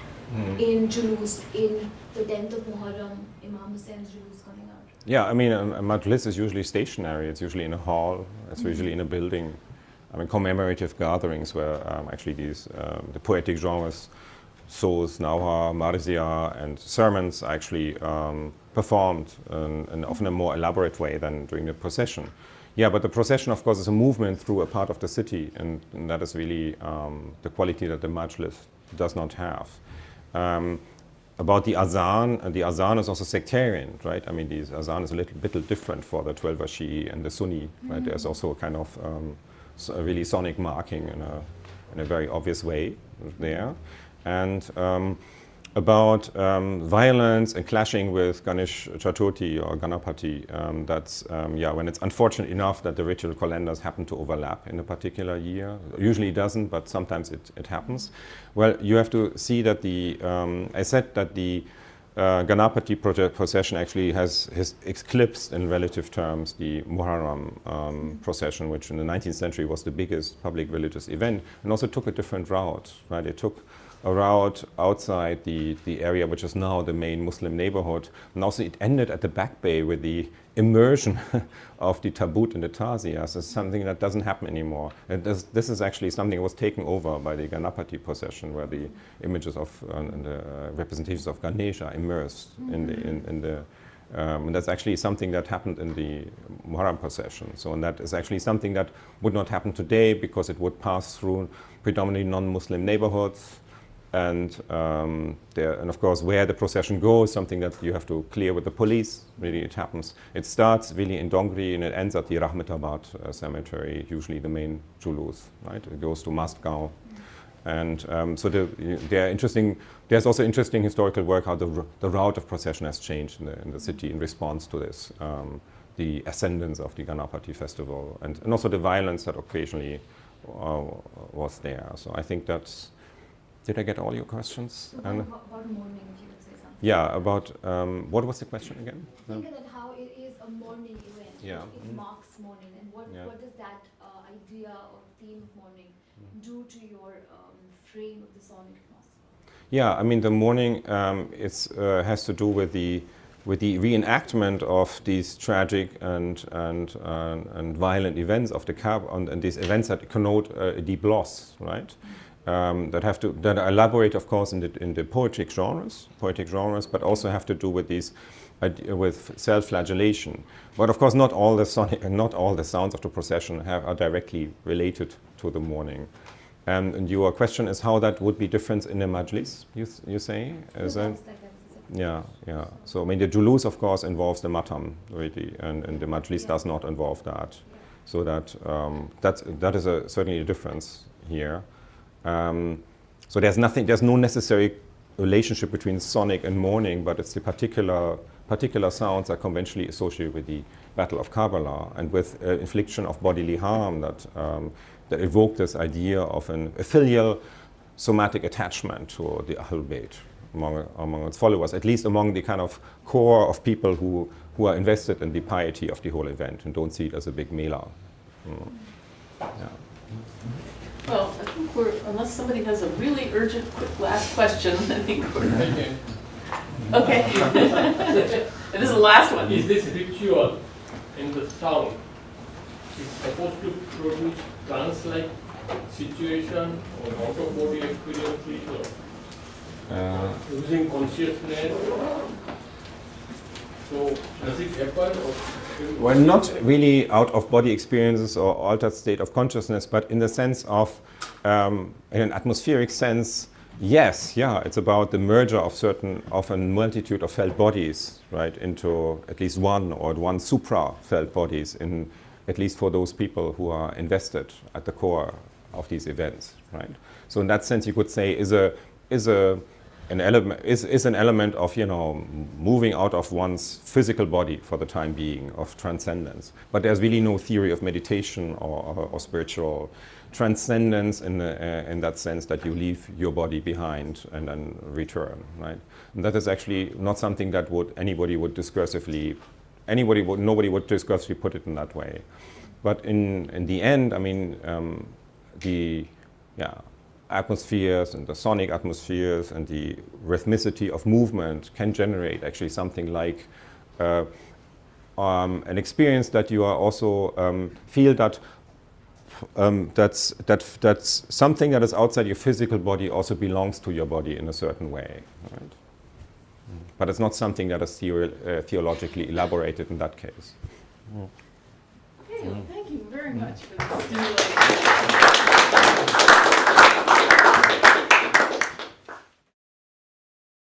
in Juloos, in the 10th of Muharram, Imam Hussein's Juloos coming out.
Yeah, I mean, a majlis is usually stationary. It's usually in a hall. It's usually in a building. I mean, commemorative gatherings where actually these the poetic genres, Sos, Nauha, Marzia, and sermons are actually performed and often in a more elaborate way than during the procession. Yeah, but the procession, of course, is a movement through a part of the city, and that is really the quality that the majlis does not have. About the azan is also sectarian, right? I mean, the azan is a little bit different for the 12 Shi'i and the Sunni, right? There's also a kind of a really sonic marking in a very obvious way there. And about violence and clashing with Ganesh Chaturthi or Ganapati, that's, when it's unfortunate enough that the ritual calendars happen to overlap in a particular year. Usually it doesn't, but sometimes it happens. Well, you have to see that I said that the Ganapati procession actually has eclipsed in relative terms the Muharram procession, which in the 19th century was the biggest public religious event, and also took a different route, right? It took a route outside the area which is now the main Muslim neighborhood, and also it ended at the back bay with the immersion of the tabut and the taziyas. It's something that doesn't happen anymore. This is actually something that was taken over by the Ganapati procession, where the images of and the representations of Ganesha are immersed in the and that's actually something that happened in the Muharram procession. So, and that is actually something that would not happen today because it would pass through predominantly non-Muslim neighborhoods. And of course, where the procession goes, something that you have to clear with the police. Really, it happens. It starts really in Dongri and it ends at the Rahmetabad cemetery, usually the main Julus, right? It goes to Mastgaon. And so there's also interesting historical work how the route of procession has changed in the city in response to this, the ascendance of the Ganapati festival, and also the violence that occasionally was there. So I think that's. Did I get all your questions?
So about mourning, if you would say something.
Yeah, about what was the question again?
Think that how it is a mourning event.
Yeah.
It marks mourning, and what does that idea or theme of mourning do to your frame of the sonic atmosphere?
Yeah, I mean the mourning has to do with the reenactment of these tragic and violent events of the Kaaba and these events that connote a deep loss, right? That are elaborate, of course, in the poetic genres, but also have to do with with self-flagellation. But of course, not all the sounds of the procession are directly related to the mourning. And your question is how that would be different in the majlis, you say? Yeah. So I mean, the julus, of course, involves the matam, really, and the majlis does not involve that. So that is certainly a difference here. So there's no necessary relationship between sonic and mourning, but it's the particular sounds are conventionally associated with the Battle of Karbala and with infliction of bodily harm that evoke this idea of a filial somatic attachment to the Ahlul Bayt among its followers, at least among the kind of core of people who are invested in the piety of the whole event and don't see it as a big mela. Yeah.
Well, I think unless somebody has a really urgent, quick last question, I think we're. Okay. And this is the last one.
Is this ritual in the sound is supposed to produce trance-like situation or out-of-body experiences or losing consciousness? So does it happen?
Well, not really out-of-body experiences or altered state of consciousness, but in the sense of, in an atmospheric sense, yes, it's about the merger of a multitude of felt bodies, right, into at least one supra-felt bodies, at least for those people who are invested at the core of these events, right? So in that sense, you could say is an element of moving out of one's physical body for the time being, of transcendence. But there's really no theory of meditation or spiritual transcendence in that sense that you leave your body behind and then return, right? And that is actually not something that anybody would discursively nobody would discursively put it in that way. But in the end, I mean, the atmospheres and the sonic atmospheres and the rhythmicity of movement can generate actually something like an experience that you are also feel that that's something that is outside your physical body also belongs to your body in a certain way, right? But it's not something that is theologically elaborated in that case.
Okay, well, thank you very much for this stimulating.